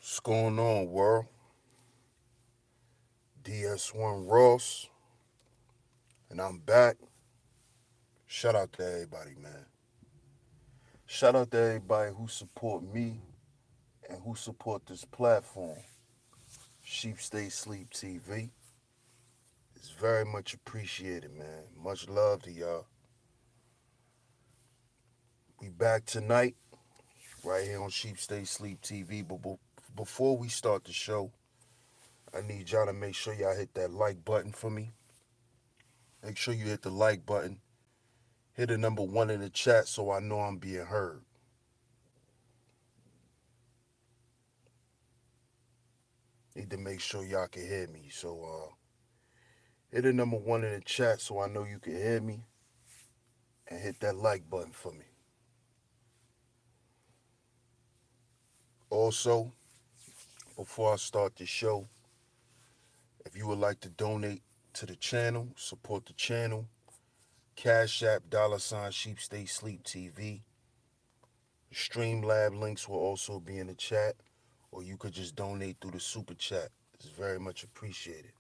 What's going on, world? DS1 Ross, and I'm back. Shout out to everybody, man. Shout out to everybody who support me and who support this platform, Sheep Stay Sleep TV. It's very much appreciated, man. Much love to y'all. We back tonight, right here on Sheep Stay Sleep TV. But before we start the show, I need y'all to make sure y'all hit that like button for me. Make sure you hit the like button. Hit the number one in the chat so I know I'm being heard. Need to make sure y'all can hear me. So hit the number one in the chat so I know you can hear me. And hit that like button for me. Also, before I start the show, if you would like to donate to the channel, support the channel, Cash App $Sheep Stay Sleep TV. The Streamlab links will also be in the chat, or you could just donate through the super chat. It's very much appreciated.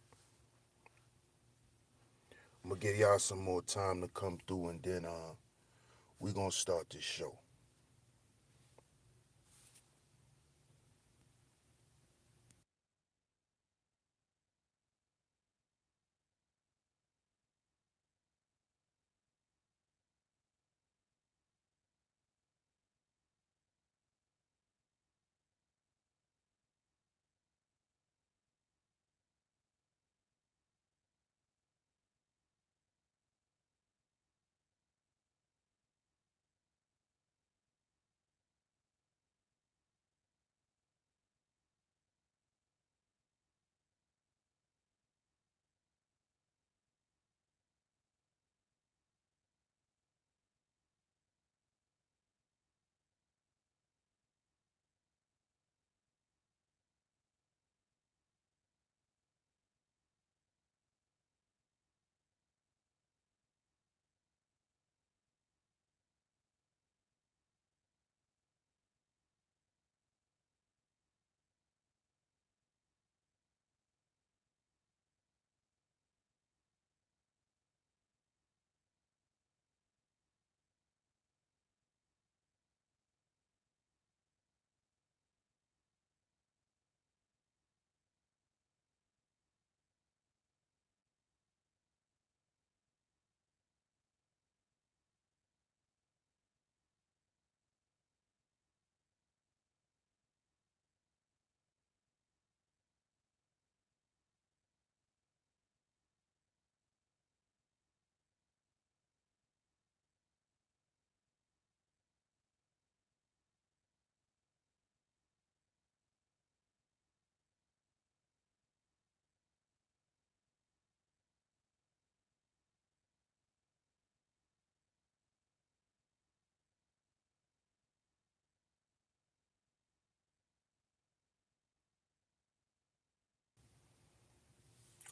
I'm gonna give y'all some more time to come through, and then we gonna start this show.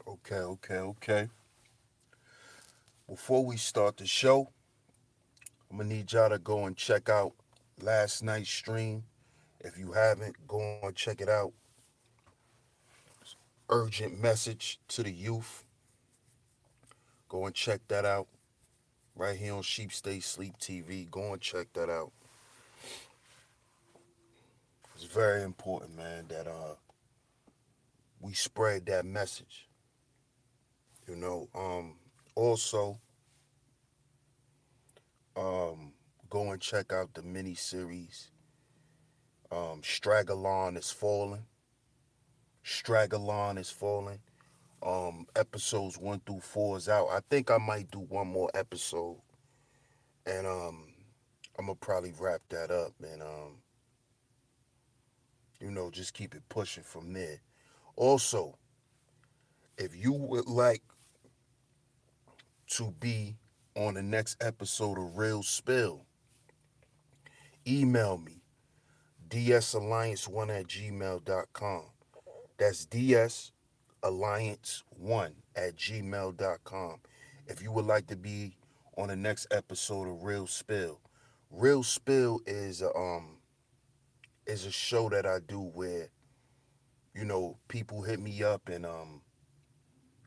Okay. Before we start the show, I'm gonna need y'all to go and check out last night's stream. If you haven't, go and check it out. Urgent message to the youth. Go and check that out right here on Sheep Stay Sleep TV. Go and check that out. It's very important, man, that we spread that message. You know, also um, go and check out the mini series. Stragalon is falling. Stragalon is falling. Episodes 1 through 4 is out. I think I might do one more episode, and I'm gonna probably wrap that up, and just keep it pushing from there. Also, if you would like to be on the next episode of Real Spill, email me dsalliance1@gmail.com. That's dsalliance1@gmail.com. If you would like to be on the next episode of Real Spill. Real Spill is a show that I do where People hit me up and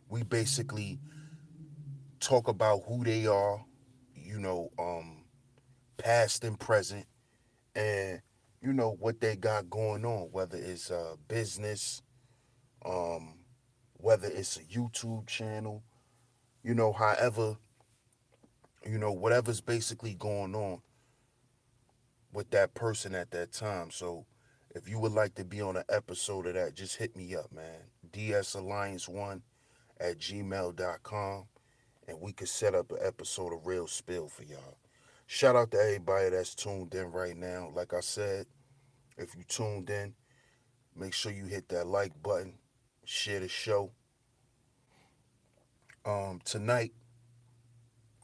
we basically talk about who they are, you know, past and present, and what they got going on, whether it's business, um, whether it's a YouTube channel, however, whatever's basically going on with that person at that time. So if you would like to be on an episode of that, just hit me up, man. DSAlliance1 at gmail.com, and we could set up an episode of Real Spill for y'all. Shout out to everybody that's tuned in right now. Like I said, if you tuned in, make sure you hit that like button, share the show. Tonight,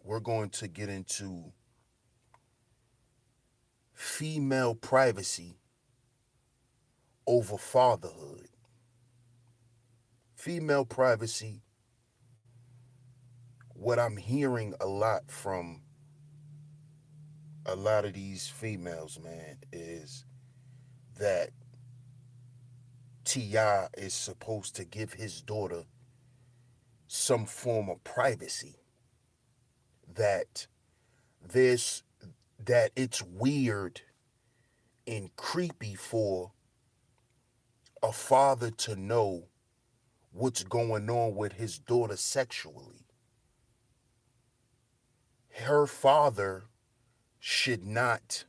we're going to get into female privacy over fatherhood. Female privacy, what I'm hearing a lot from a lot of these females, man, is that T.I. is supposed to give his daughter some form of privacy. That there's that it's weird and creepy for a father to know what's going on with his daughter sexually. Her father should not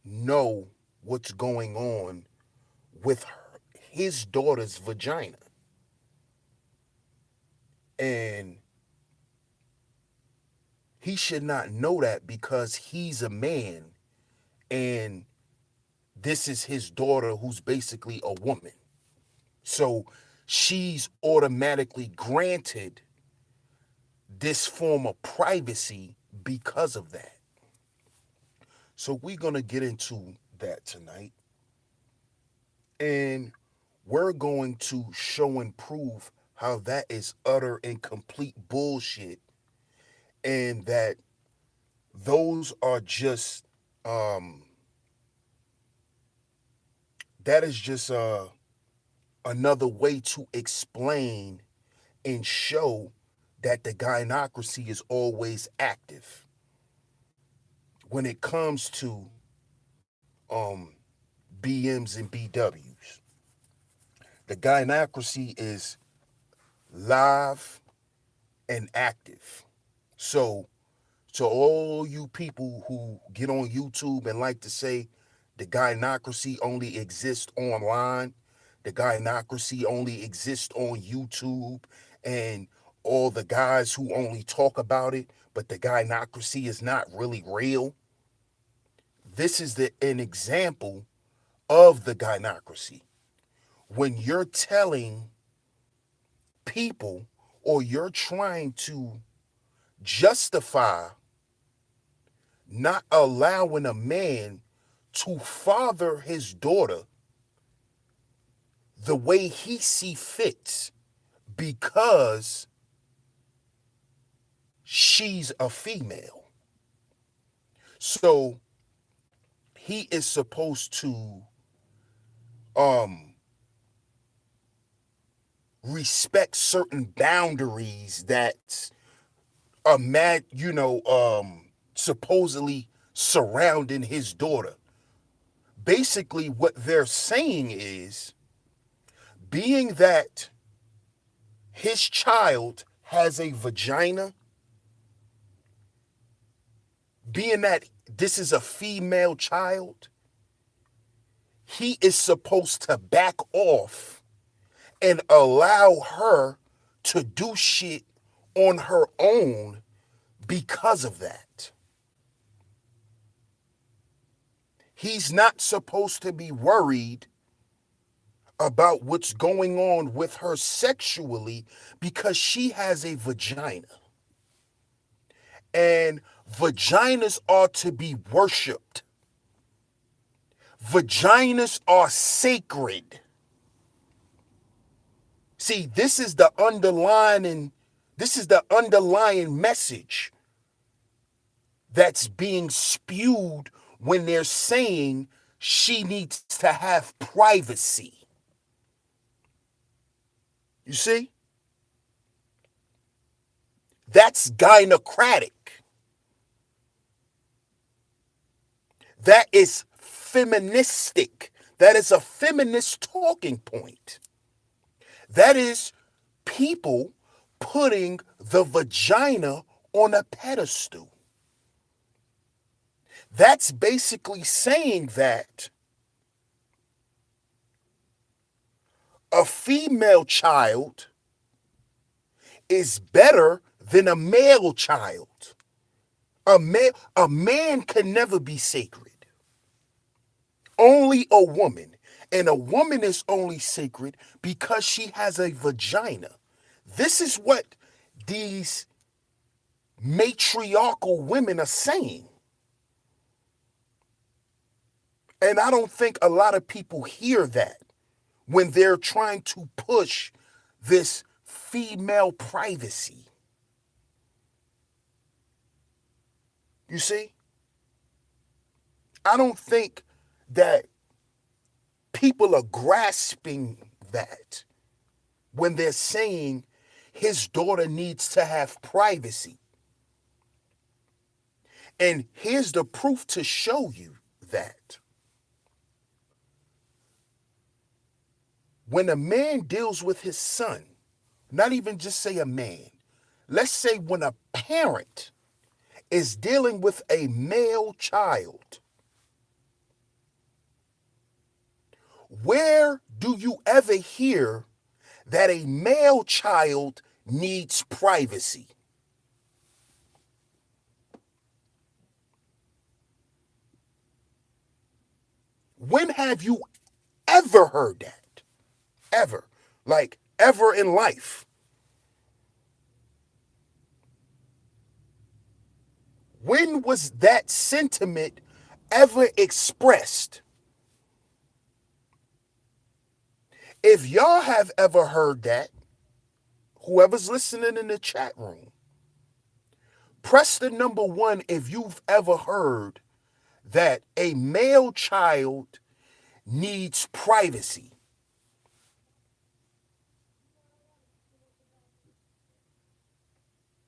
know what's going on with his daughter's vagina. And he should not know that because he's a man and this is his daughter who's basically a woman. So she's automatically granted this form of privacy because of that. So we're going to get into that tonight. And we're going to show and prove how that is utter and complete bullshit, and that those are just that is just another way to explain and show that the gynocracy is always active when it comes to BMs and BWs. The gynocracy is live and active. So to all you people who get on YouTube and like to say the gynocracy only exists online, the gynocracy only exists on YouTube, and all the guys who only talk about it, but the gynocracy is not really real. This is an example of the gynocracy. When you're telling people or you're trying to justify not allowing a man to father his daughter the way he see fits because she's a female. So he is supposed to respect certain boundaries that are supposedly surrounding his daughter. Basically, what they're saying is, being that his child has a vagina, being that this is a female child, he is supposed to back off and allow her to do shit on her own because of that. He's not supposed to be worried about what's going on with her sexually because she has a vagina. And vaginas are to be worshipped. Vaginas are sacred. See, this is the underlying message that's being spewed when they're saying she needs to have privacy. You see? That's gynocratic. That is feministic. That is a feminist talking point. That is people putting the vagina on a pedestal. That's basically saying that a female child is better than a male child. A man can never be sacred. Only a woman. And a woman is only sacred because she has a vagina. This is what these matriarchal women are saying. And I don't think a lot of people hear that when they're trying to push this female privacy. You see? I don't think that people are grasping that when they're saying his daughter needs to have privacy. And here's the proof to show you that. When a man deals with his son, not even just say a man, let's say when a parent is dealing with a male child, where do you ever hear that a male child needs privacy? When have you ever heard that? Ever. Like, ever in life. When was that sentiment ever expressed? If y'all have ever heard that, whoever's listening in the chat room, press the number 1 if you've ever heard that a male child needs privacy.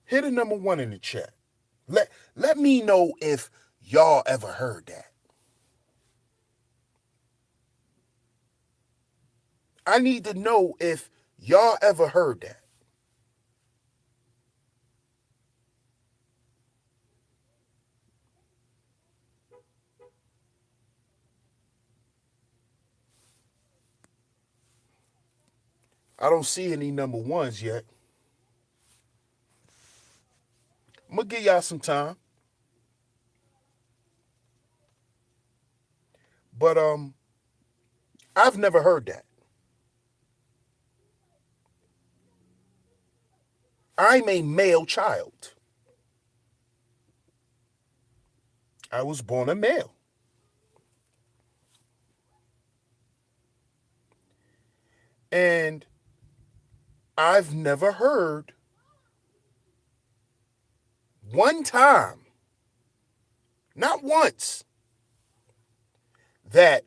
Hit a number 1 in the chat. Let me know if y'all ever heard that. I need to know if y'all ever heard that. I don't see any number 1s yet. I'm going to give y'all some time. But I've never heard that. I'm a male child. I was born a male. And I've never heard one time, not once, that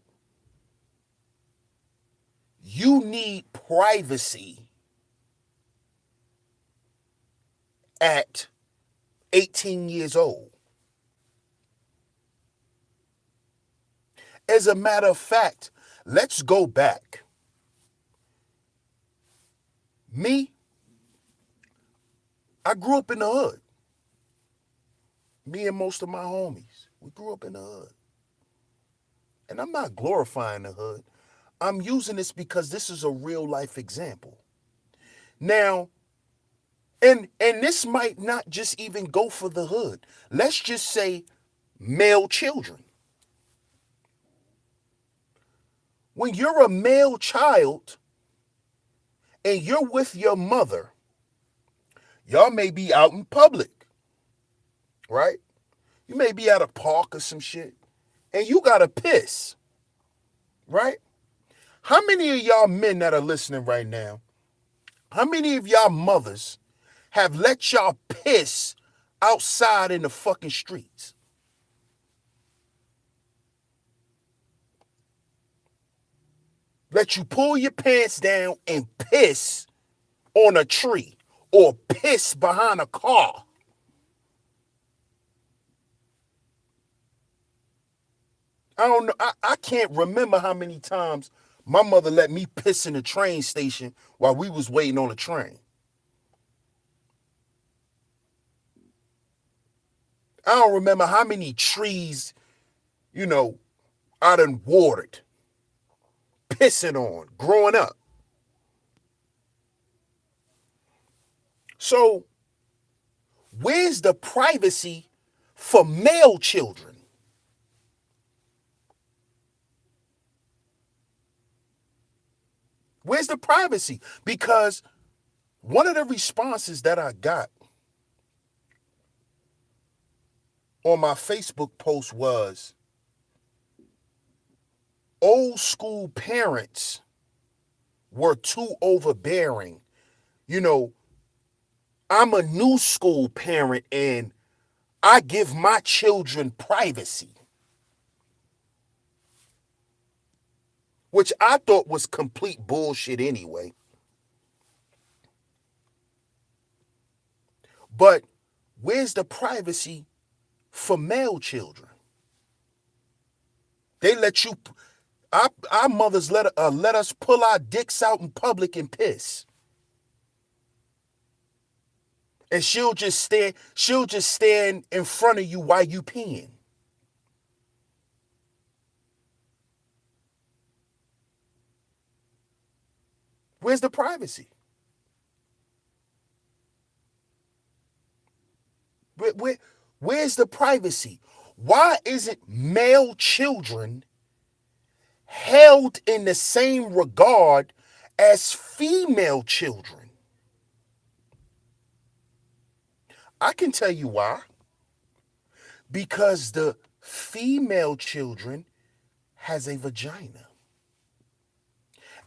you need privacy at 18 years old. As a matter of fact, let's go back. Me, I grew up in the hood. Me and most of my homies, we grew up in the hood. And I'm not glorifying the hood. I'm using this because this is a real life example. Now, and this might not just even go for the hood. Let's just say male children. When you're a male child and you're with your mother, y'all may be out in public, right? You may be at a park or some shit, and you gotta piss, right? How many of y'all men that are listening right now, how many of y'all mothers have let y'all piss outside in the fucking streets? let you pull your pants down and piss on a tree or piss behind a car. I don't know. I can't remember how many times my mother let me piss in the train station while we was waiting on the train. I don't remember how many trees, you know, I done watered, pissing on growing up. So where's the privacy for male children? Where's the privacy? Because one of the responses that I got on my Facebook post was old school parents were too overbearing. You know, I'm a new school parent and I give my children privacy, which I thought was complete bullshit anyway. But where's the privacy for male children? They let you, our mothers let us pull our dicks out in public and piss. And she'll just stand in front of you while you peeing. Where's the privacy? Where's the privacy? Why isn't male children held in the same regard as female children? I can tell you why. Because the female children has a vagina.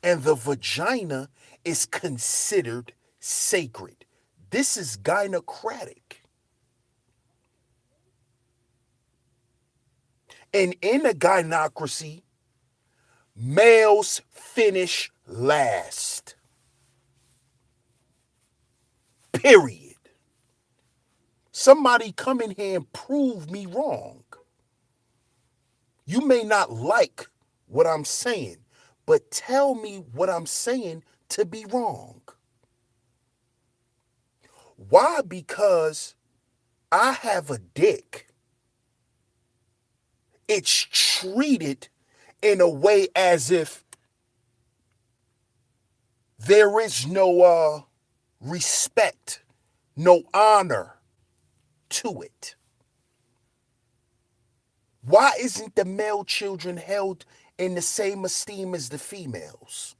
And the vagina is considered sacred. This is gynocratic. And in a gynocracy, males finish last. Period. Somebody come in here and prove me wrong. You may not like what I'm saying, but tell me what I'm saying to be wrong. Why? Because I have a dick. It's treated in a way as if there is no respect, no honor to it. Why isn't the male children held in the same esteem as the females?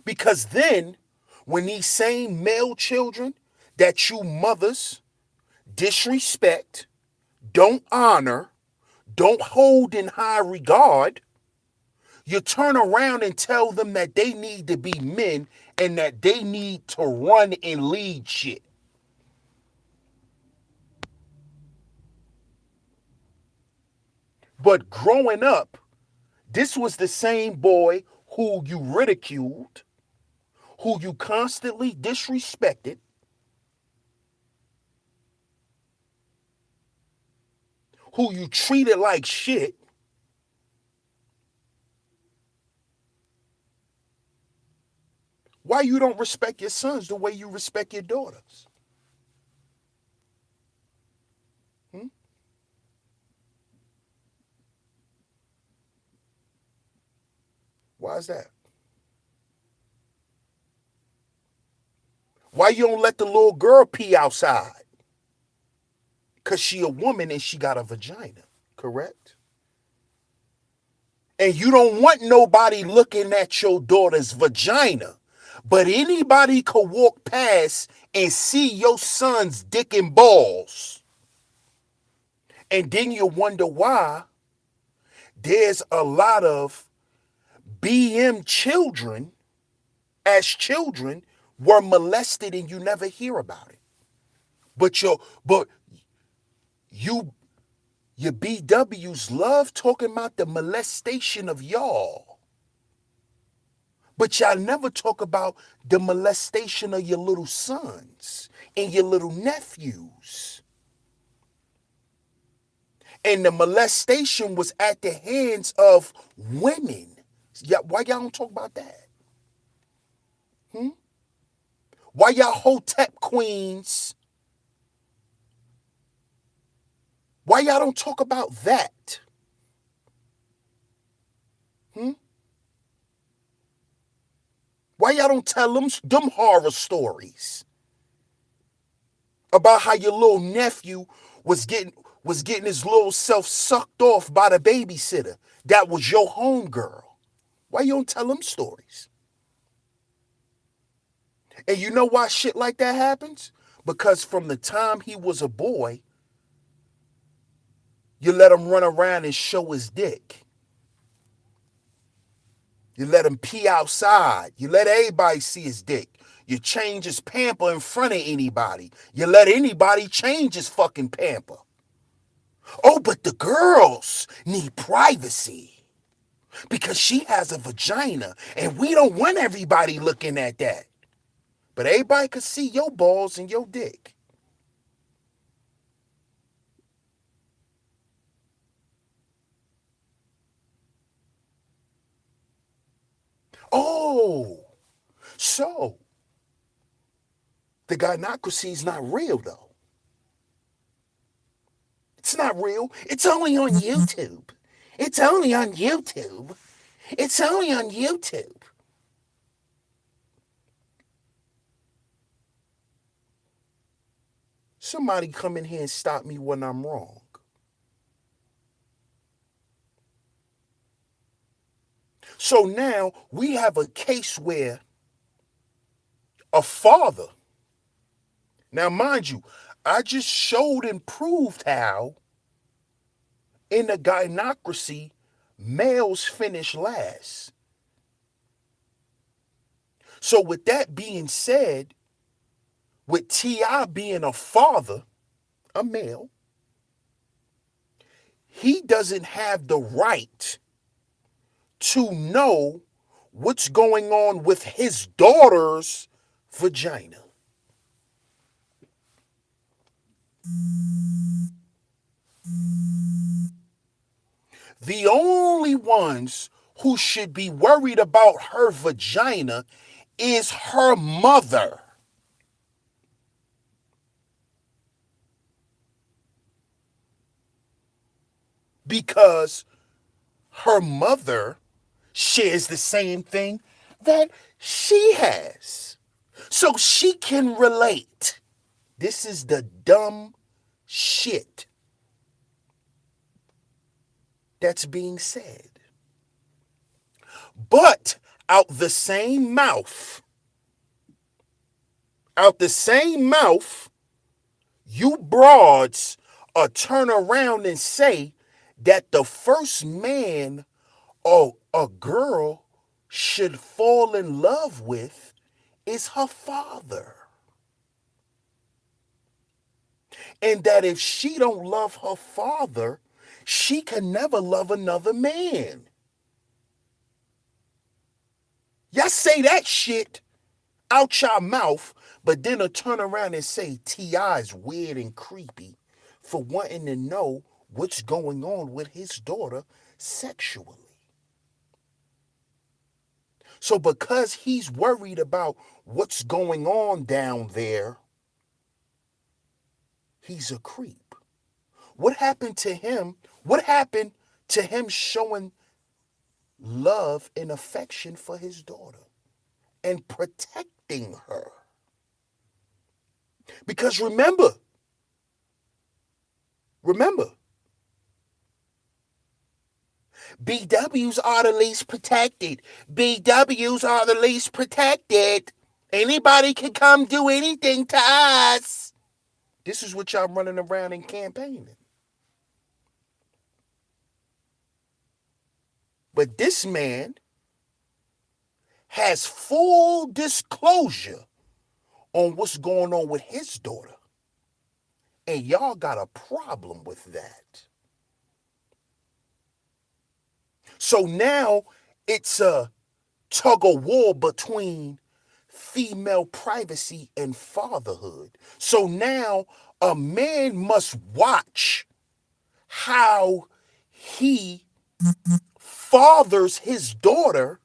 Because then, when these same male children that you mothers disrespect, don't honor, don't hold in high regard, you turn around and tell them that they need to be men and that they need to run and lead shit. But growing up, this was the same boy who you ridiculed, who you constantly disrespected, who you treated like shit. Why you don't respect your sons the way you respect your daughters? Hmm? Why is that? Why you don't let the little girl pee outside? Because she a woman and she got a vagina, correct? And you don't want nobody looking at your daughter's vagina. But anybody could walk past and see your son's dick and balls. And then you wonder why there's a lot of BM children as children were molested and you never hear about it. But you Your BWs love talking about the molestation of y'all. But y'all never talk about the molestation of your little sons and your little nephews. And the molestation was at the hands of women. Why y'all don't talk about that? Why y'all Hotep queens? Why y'all don't talk about that? Why y'all don't tell them horror stories about how your little nephew was getting his little self sucked off by the babysitter that was your homegirl? Why you don't tell them stories? And you know why shit like that happens? Because from the time he was a boy, you let him run around and show his dick. You let him pee outside. You let everybody see his dick. You change his pamper in front of anybody. You let anybody change his fucking pamper. Oh, but the girls need privacy because she has a vagina and we don't want everybody looking at that. But everybody could see your balls and your dick. Oh, so the gynocracy is not real though. It's not real. It's only on YouTube. It's only on YouTube. It's only on YouTube. Somebody come in here and stop me when I'm wrong. So now we have a case where a father, now mind you, I just showed and proved how in the gynocracy, males finish last. So with that being said, with T.I. being a father, a male, he doesn't have the right to know what's going on with his daughter's vagina. The only ones who should be worried about her vagina is her mother. Because her mother shares the same thing that she has. So she can relate. This is the dumb shit that's being said. But out the same mouth, you broads turn around and say that the first man or a girl should fall in love with is her father. And that if she don't love her father, she can never love another man. Y'all say that shit out your mouth, but then turn around and say T.I. is weird and creepy for wanting to know what's going on with his daughter sexually. So because he's worried about what's going on down there, he's a creep. What happened to him? What happened to him showing love and affection for his daughter and protecting her? Because remember, BWs are the least protected. BWs are the least protected. Anybody can come do anything to us. This is what y'all running around and campaigning. But this man has full disclosure on what's going on with his daughter. And y'all got a problem with that. So now it's a tug of war between female privacy and fatherhood. So now a man must watch how he fathers his daughter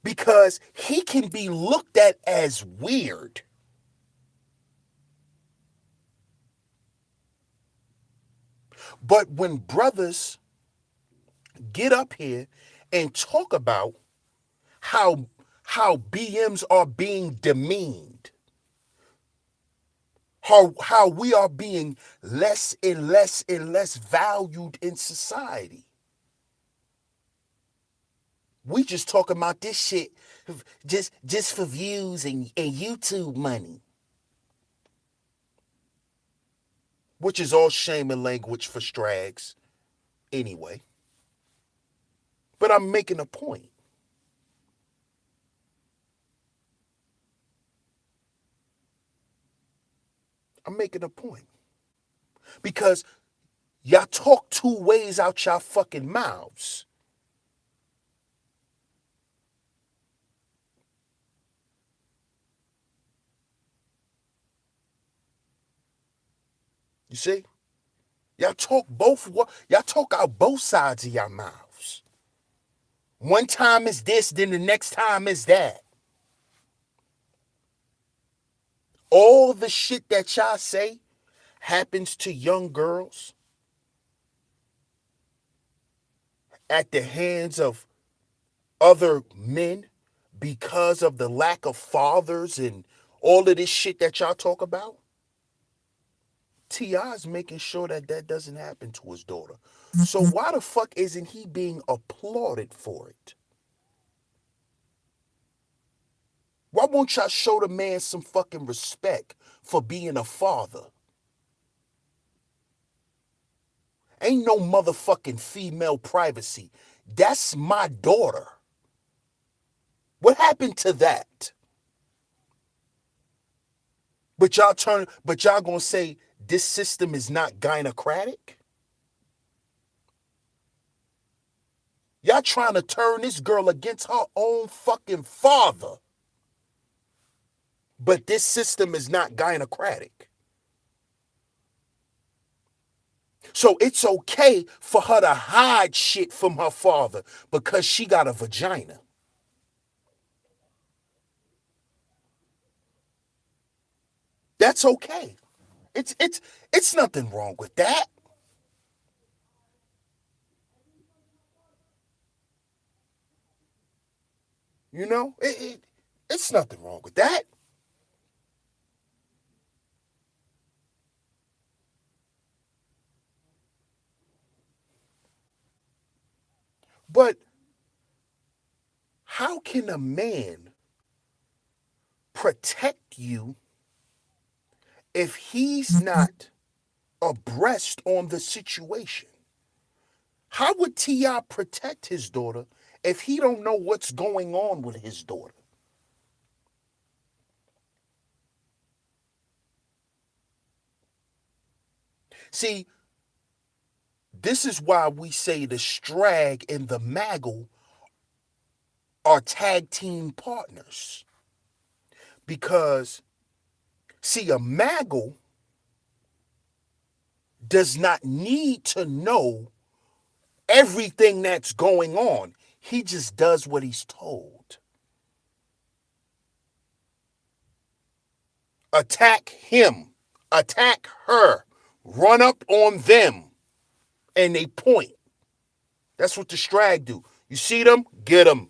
because he can be looked at as weird. But when brothers get up here and talk about how BMs are being demeaned, how we are being less and less and less valued in society. We just talking about this shit just for views and YouTube money, which is all shame and language for strags anyway. But I'm making a point. I'm making a point. Because y'all talk two ways out y'all fucking mouths. You see? Y'all talk out both sides of y'all mouths. One time is this, then the next time is that. All the shit that y'all say happens to young girls at the hands of other men because of the lack of fathers and all of this shit that y'all talk about. T.I.'s making sure that that doesn't happen to his daughter. So why the fuck isn't he being applauded for it? Why won't y'all show the man some fucking respect for being a father? Ain't no motherfucking female privacy. That's my daughter. What happened to that? But y'all gonna say this system is not gynocratic? Y'all trying to turn this girl against her own fucking father. But this system is not gynocratic. So it's okay for her to hide shit from her father because she got a vagina. That's okay. It's nothing wrong with that. You know, it's nothing wrong with that. But how can a man protect you if he's not abreast on the situation? How would T.I. protect his daughter if he don't know what's going on with his daughter? See, this is why we say the Strag and the Maggle are tag team partners. Because, see, a Maggle does not need to know everything that's going on. He just does what he's told. Attack him, attack her, run up on them, and they point. That's what the Strag do. You see them, get them.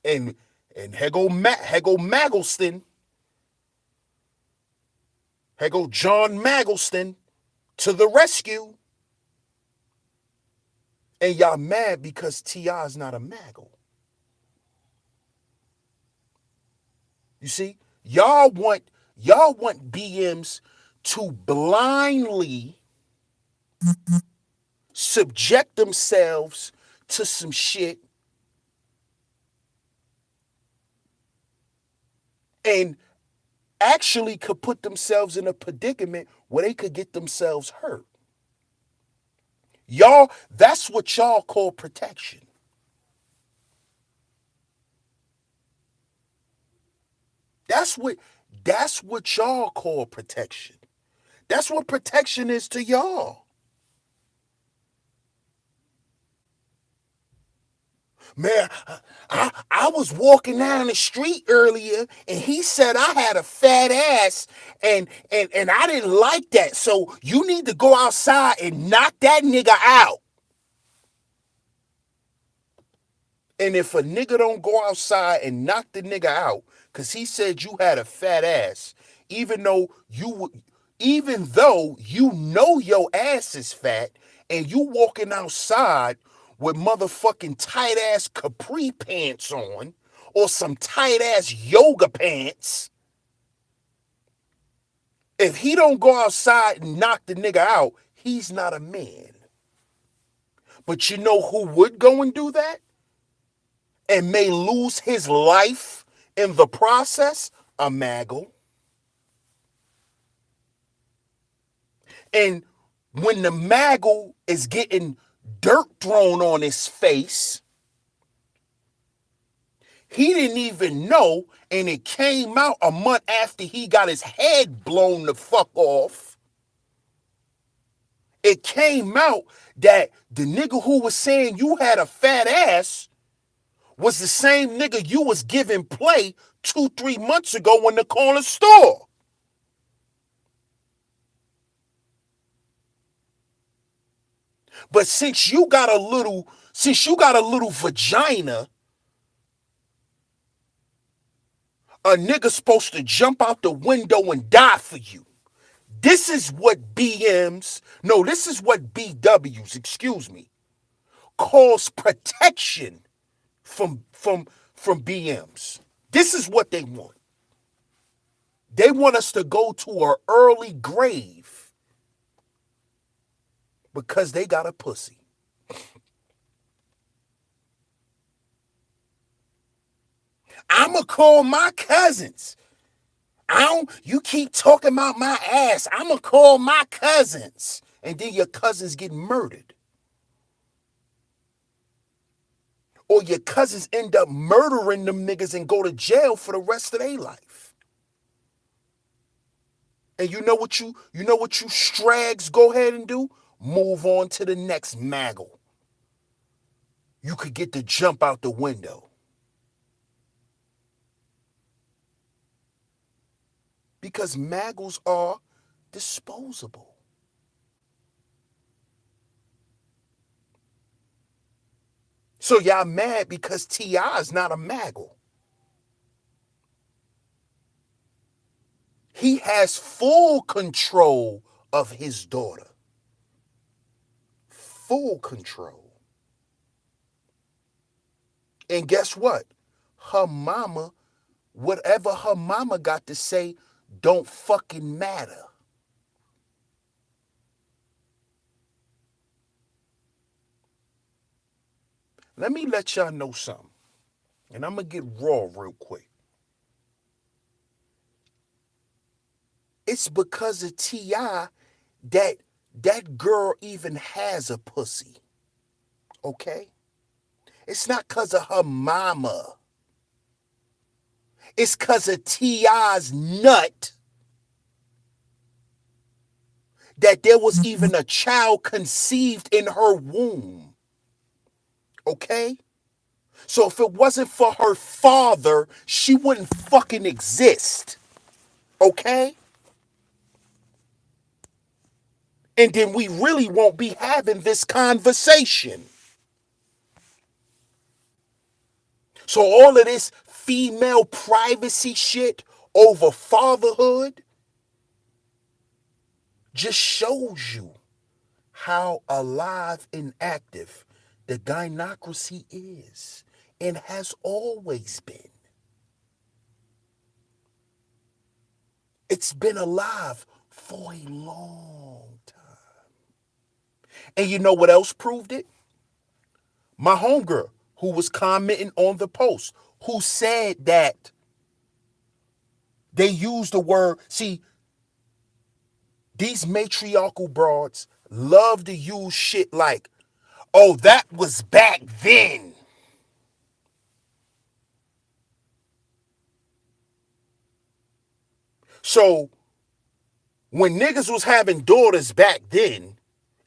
And Hego Maggleston, Hego John Maggleston to the rescue. And y'all mad because T.I. is not a Maggle. You see? Y'all want BMs to blindly subject themselves to some shit and actually could put themselves in a predicament where they could get themselves hurt. Y'all, that's what y'all call protection. That's what that's what y'all call protection. That's what protection is to y'all. Man, I was walking down the street earlier and he said I had a fat ass and I didn't like that. So you need to go outside and knock that nigga out. And if a nigga don't go outside and knock the nigga out cuz he said you had a fat ass, even though you know your ass is fat and you walking outside with motherfucking tight ass capri pants on or some tight ass yoga pants, if he don't go outside and knock the nigga out, he's not a man. But you know who would go and do that and may lose his life in the process? A maggle. And when the maggle is getting dirt thrown on his face, he didn't even know, and it came out a month after he got his head blown the fuck off. It came out that the nigga who was saying you had a fat ass was the same nigga you was giving play 2-3 months ago in the corner store. But since you got a little vagina, a nigga supposed to jump out the window and die for you. This is what BWs, excuse me, calls protection from BMs. This is what they want. They want us to go to an early grave because they got a pussy. I'ma call my cousins. You keep talking about my ass. I'ma call my cousins. And then your cousins get murdered. Or your cousins end up murdering them niggas and go to jail for the rest of their life. And you know what you strags go ahead and do? Move on to the next maggle. You could get to jump out the window. Because maggles are disposable. So y'all mad because T.I. is not a maggle. He has full control of his daughter. Full control. And guess what? Her mama, whatever her mama got to say, don't fucking matter. Let me let y'all know something. And I'm going to get raw real quick. It's because of T.I. that girl even has a pussy. Okay? It's not because of her mama. It's because of T.I.'s nut that there was even a child conceived in her womb. Okay? So if it wasn't for her father, she wouldn't fucking exist. Okay? And then we really won't be having this conversation. So all of this female privacy shit over fatherhood just shows you how alive and active the gynocracy is and has always been. It's been alive for a long time. And you know what else proved it? My homegirl, who was commenting on the post, who said that they used the word, see, these matriarchal broads love to use shit like, oh, that was back then. So when niggas was having daughters back then,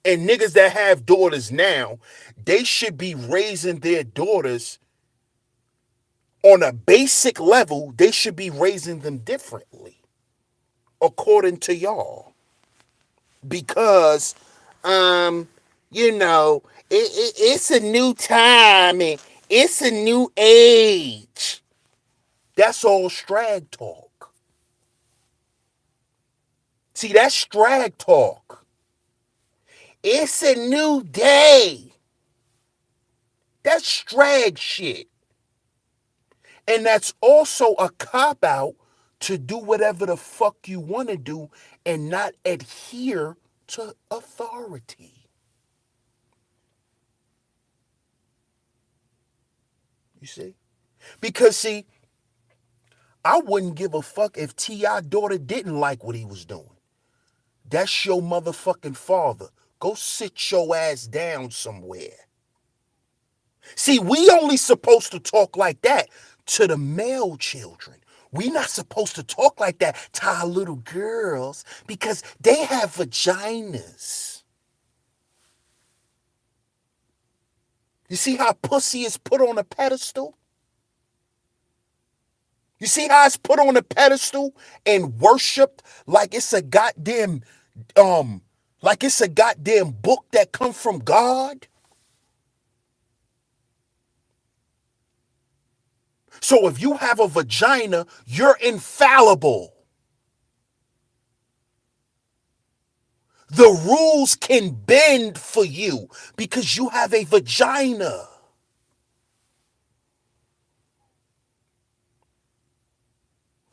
and niggas that have daughters now, they should be raising their daughters on a basic level. They should be raising them differently, according to y'all. Because, um, it's a new time and it's a new age. That's all strag talk. See, that's strag talk. It's a new day. That's strag shit. And that's also a cop out to do whatever the fuck you want to do and not adhere to authority. You see? Because, see, I wouldn't give a fuck if T.I. daughter didn't like what he was doing. That's your motherfucking father. Go sit your ass down somewhere. See, we only supposed to talk like that to the male children. We not supposed to talk like that to our little girls because they have vaginas. You see how pussy is put on a pedestal? You see how it's put on a pedestal and worshipped like it's a goddamn like it's a goddamn book that come from God? So if you have a vagina, you're infallible. The rules can bend for you because you have a vagina.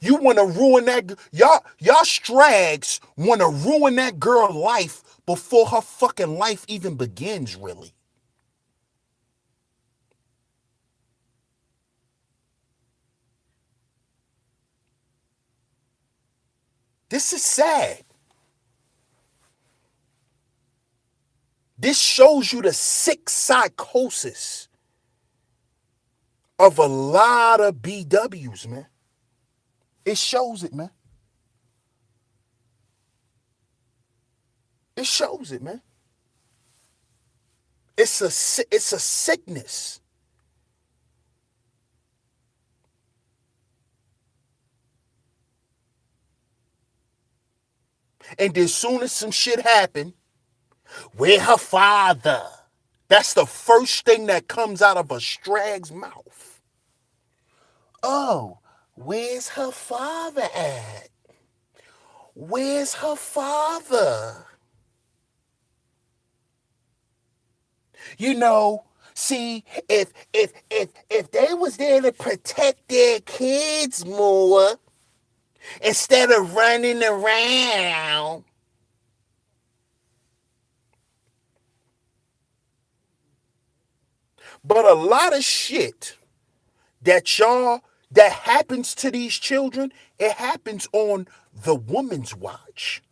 You want to ruin that y'all strags want to ruin that girl's life before her fucking life even begins, really. This is sad. This shows you the sick psychosis of a lot of BWs, man. It shows it, man. It shows it, man. It's a sickness. And as soon as some shit happen, where her father? That's the first thing that comes out of a strag's mouth. Oh, where's her father at? Where's her father? You know, see, if they was there to protect their kids more instead of running around. But a lot of shit that happens to these children, it happens on the woman's watch.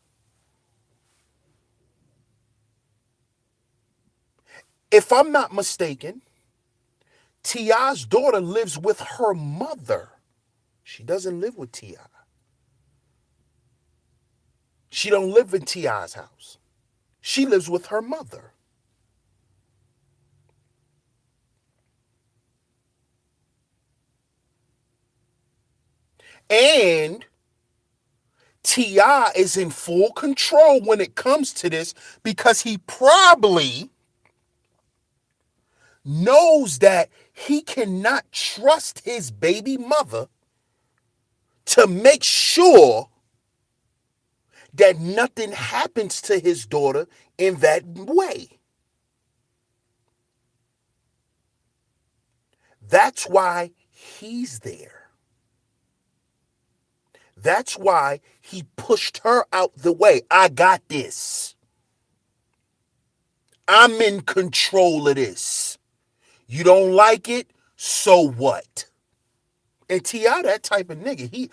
If I'm not mistaken, T.I.'s daughter lives with her mother. She doesn't live with T.I. She don't live in T.I.'s house. She lives with her mother. And T.I. is in full control when it comes to this because he probably knows that he cannot trust his baby mother to make sure that nothing happens to his daughter in that way. That's why he's there. That's why he pushed her out the way. I got this. I'm in control of this. You don't like it? So what? And T.I. that type of nigga.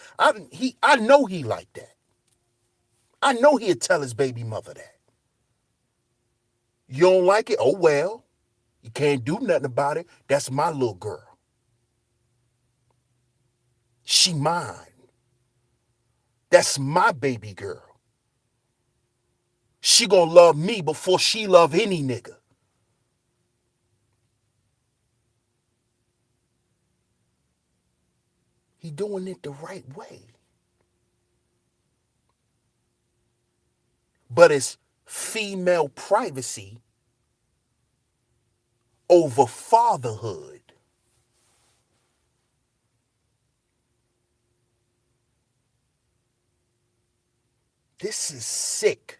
I know he like that. I know he'd tell his baby mother that. You don't like it? Oh well. You can't do nothing about it. That's my little girl. She mine. That's my baby girl. She gonna love me before she love any nigga. He doing it the right way. But it's female privacy over fatherhood. This is sick.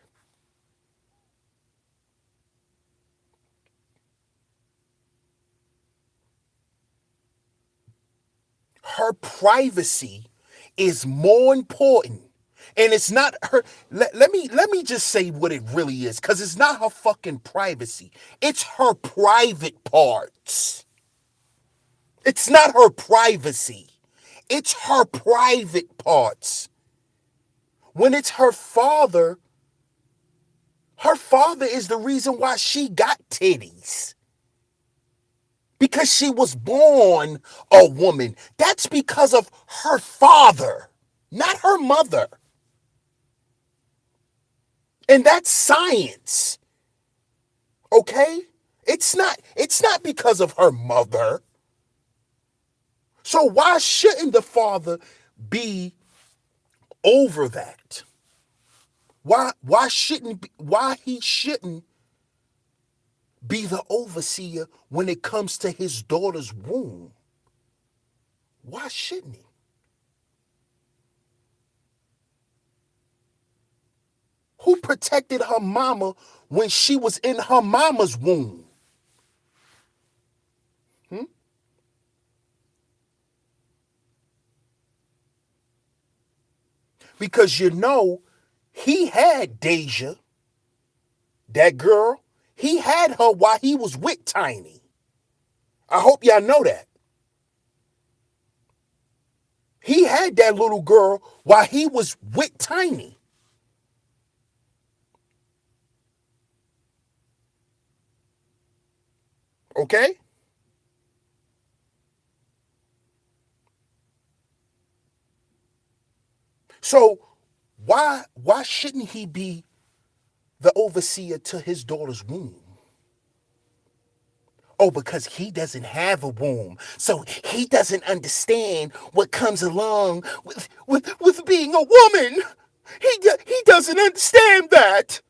Her privacy is more important. And it's not her. Let me just say what it really is, because it's not her fucking privacy. It's her private parts. It's not her privacy. It's her private parts. When it's her father is the reason why she got titties. Because she was born a woman. That's because of her father, not her mother. And that's science. Okay? It's not because of her mother. So why shouldn't the father be over that? Why he shouldn't be the overseer when it comes to his daughter's womb? Why shouldn't he? Who protected her mama when she was in her mama's womb? Hmm? Because he had Deja, that girl. He had her while he was with Tiny. I hope y'all know that. He had that little girl while he was with Tiny. Okay? So why shouldn't he be the overseer to his daughter's womb? Oh, because he doesn't have a womb. So he doesn't understand what comes along with being a woman. He doesn't understand that.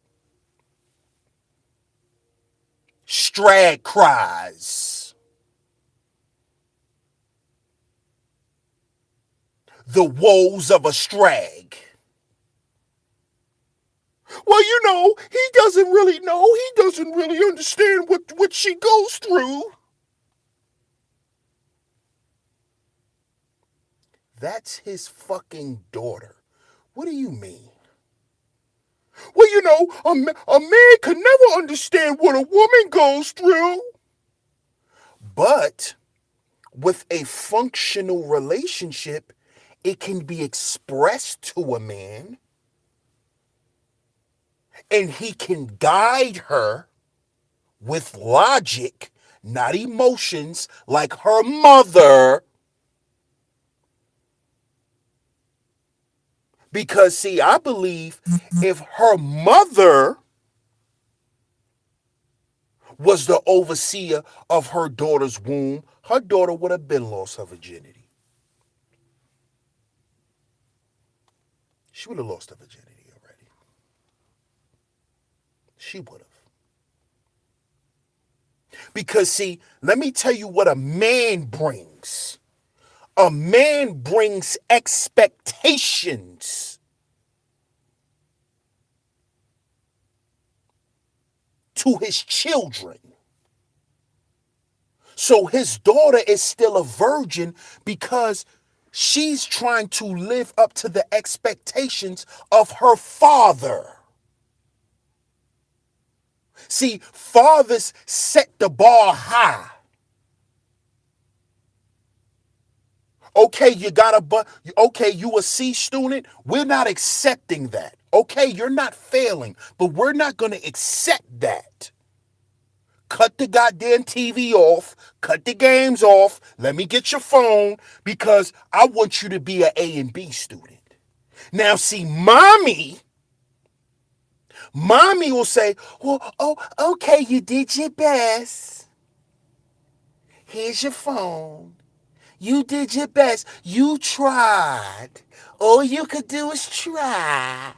Strag cries. The woes of a strag. Well, he doesn't really know. He doesn't really understand what she goes through. That's his fucking daughter. What do you mean? Well, a man can never understand what a woman goes through. But with a functional relationship, it can be expressed to a man, and he can guide her with logic, not emotions, like her mother. Because, see, I believe if her mother was the overseer of her daughter's womb, her daughter would have been lost her virginity. She would have lost her virginity already. She would have. Because, see, let me tell you what a man brings. A man brings expectations to his children. So his daughter is still a virgin because she's trying to live up to the expectations of her father. See, fathers set the bar high. Okay, you a C student. We're not accepting that. Okay, you're not failing, but we're not going to accept that. cut the goddamn TV off, cut the games off, let me get your phone because I want you to be an A and B student. Now, see, mommy will say, well, oh, okay, you did your best. Here's your phone. You did your best. You tried. All you could do is try.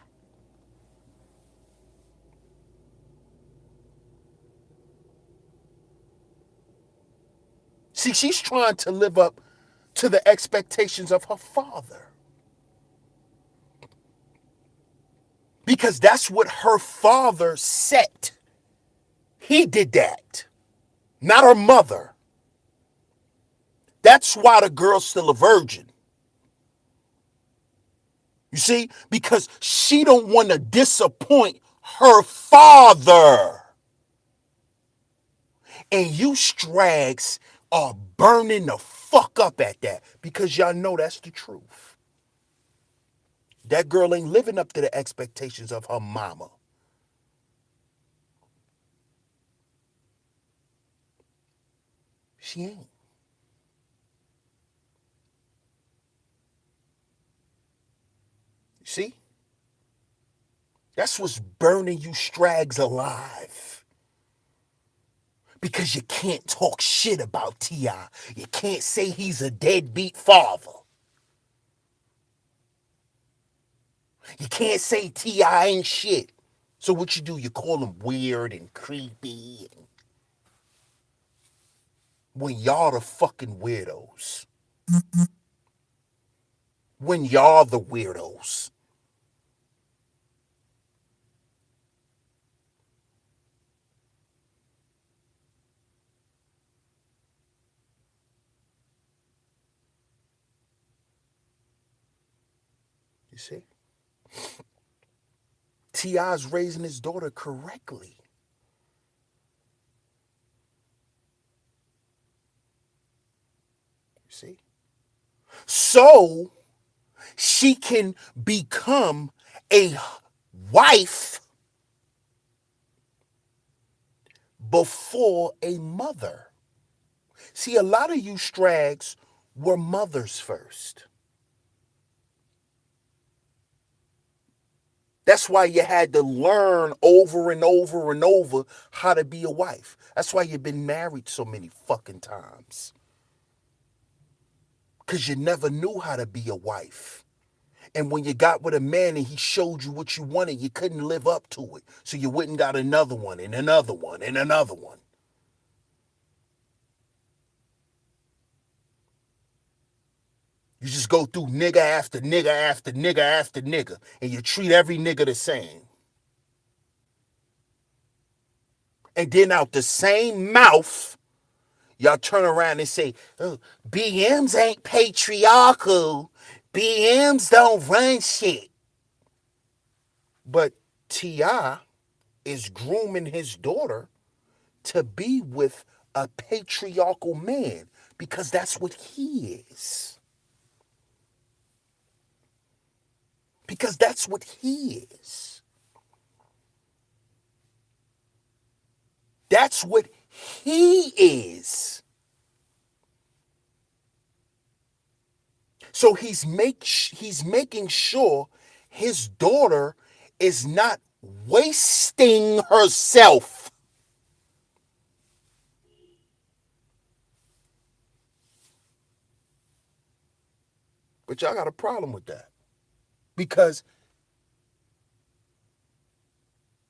See, she's trying to live up to the expectations of her father. Because that's what her father set. He did that, not her mother. That's why the girl's still a virgin. You see? Because she don't want to disappoint her father. And you strags are burning the fuck up at that because y'all know that's the truth. That girl ain't living up to the expectations of her mama. She ain't. See? That's what's burning you strags alive. Because you can't talk shit about T.I. You can't say he's a deadbeat father. You can't say T.I. ain't shit. So what you do, you call him weird and creepy. When y'all the fucking weirdos. When y'all the weirdos. You see? T.I.'s raising his daughter correctly. You see? So she can become a wife before a mother. See, a lot of you strags were mothers first. That's why you had to learn over and over and over how to be a wife. That's why you've been married so many fucking times. Because you never knew how to be a wife. And when you got with a man and he showed you what you wanted, you couldn't live up to it. So you went and got another one and another one and another one. You just go through nigga after nigga after nigga after nigga, and you treat every nigga the same. And then out the same mouth, y'all turn around and say, oh, BMs ain't patriarchal. BMs don't run shit. But T.I. is grooming his daughter to be with a patriarchal man because that's what he is. Because that's what he is. That's what he is. So he's making sure his daughter is not wasting herself. But y'all got a problem with that. Because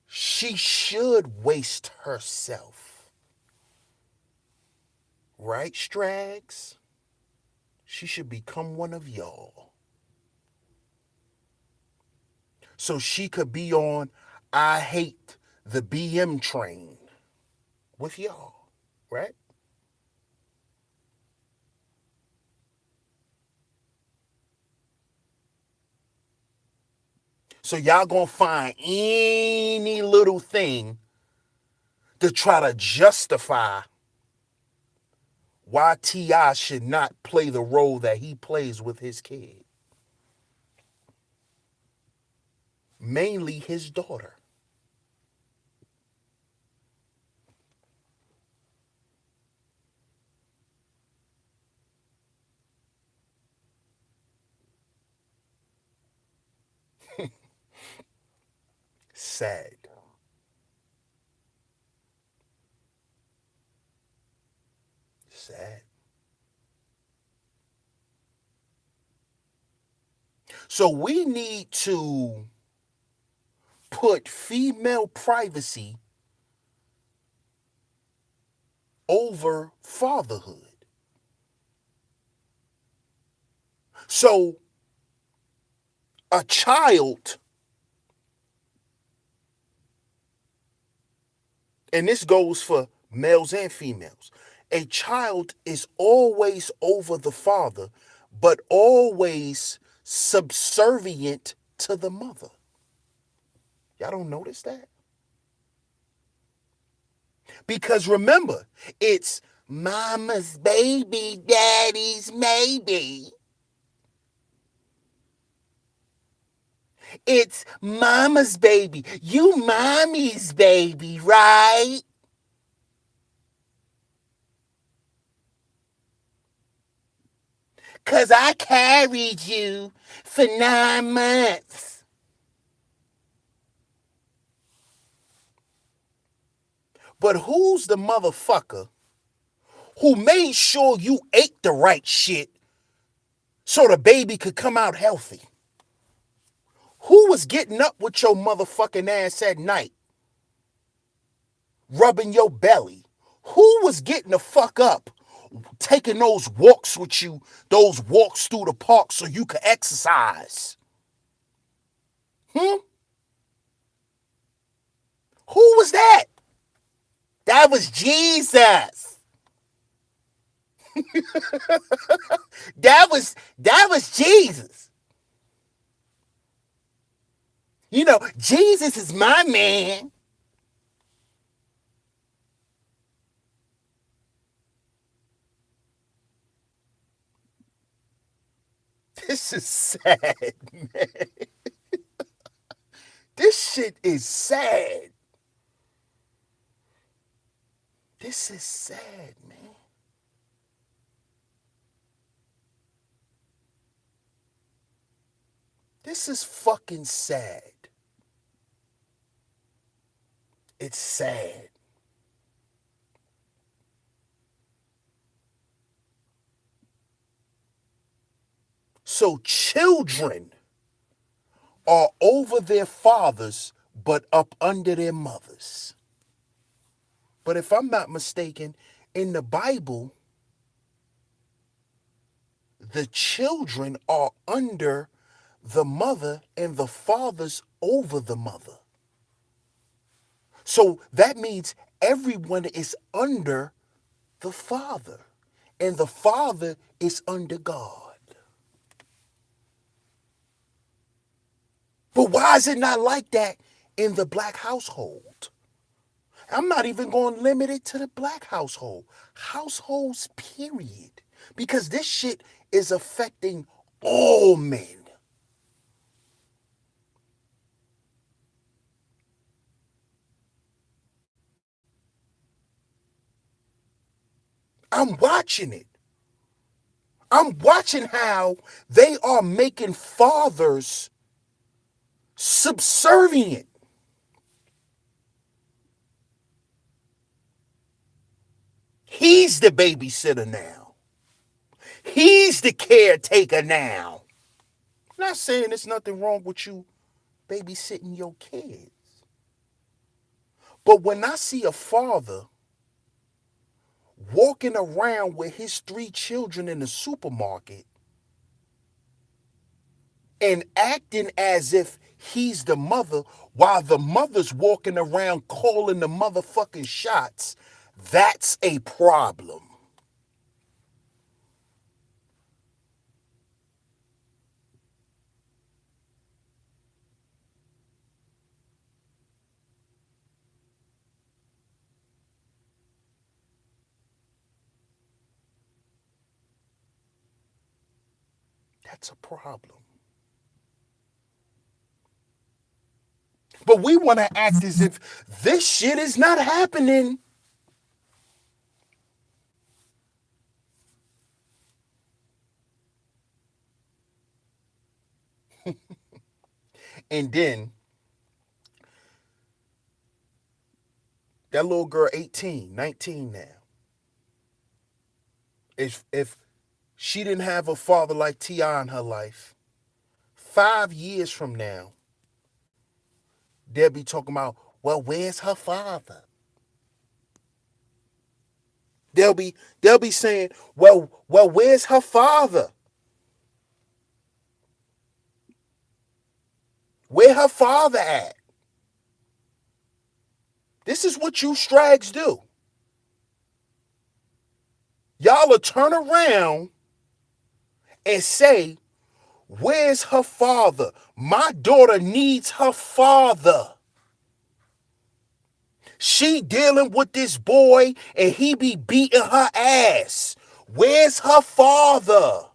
she should waste herself. Right, Strags? She should become one of y'all. So she could be on I hate the BM train with y'all. Right? So y'all gonna find any little thing to try to justify why T.I. should not play the role that he plays with his kid. Mainly his daughter. Sad. Sad. So we need to put female privacy over fatherhood. So a child, and this goes for males and females, a child is always over the father, but always subservient to the mother. Y'all don't notice that? Because remember, it's mama's baby, daddy's maybe. It's mama's baby, you mommy's baby, right? Cause I carried you for 9 months. But who's the motherfucker who made sure you ate the right shit so the baby could come out healthy? Who was getting up with your motherfucking ass at night, rubbing your belly? Who was getting the fuck up, taking those walks with you, those walks through the park so you could exercise? Hmm? Who was that? That was Jesus. That was Jesus. You know, Jesus is my man. This is sad, man. This shit is sad. This is sad, man. This is fucking sad. It's sad. So children are over their fathers, but up under their mothers. But if I'm not mistaken, in the Bible, the children are under the mother and the father's over the mother. So that means everyone is under the father, and the father is under God. But why is it not like that in the black household? I'm not even going to limit it to the black household. Households, period. Because this shit is affecting all men. I'm watching it. I'm watching how they are making fathers subservient. He's the babysitter now. He's the caretaker now. I'm not saying there's nothing wrong with you babysitting your kids. But when I see a father walking around with his 3 children in the supermarket and acting as if he's the mother while the mother's walking around calling the motherfucking shots, that's a problem. That's a problem. But we want to act as if this shit is not happening. And then That little girl 18, 19 now. If she didn't have a father like T.I. in her life, 5 years from now, they'll be talking about, well, where's her father? They'll be saying, well, where's her father? Where her father at? This is what you strags do. Y'all will turn around and say, where's her father? My daughter needs her father. She dealing with this boy and he be beating her ass. Where's her father?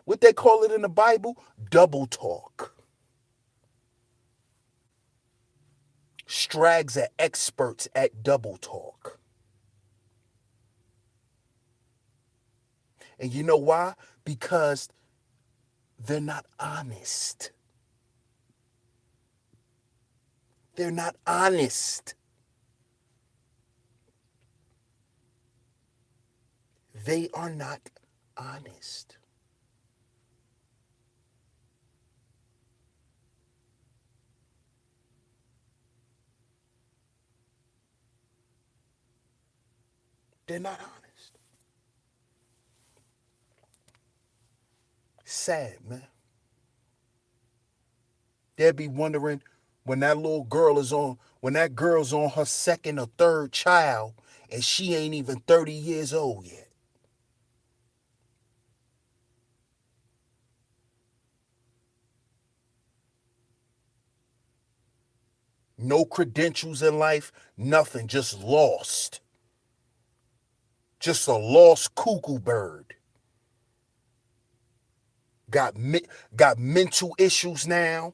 What they call it in the Bible? Double talk. Strags are experts at double talk. And you know why? Because they're not honest. They're not honest. They are not honest. They're not honest. Sad, man. They'll be wondering when that little girl is on, when that girl's on her second or third child and she ain't even 30 years old yet. No credentials in life, nothing, just lost. Just a lost cuckoo bird. Got got mental issues now.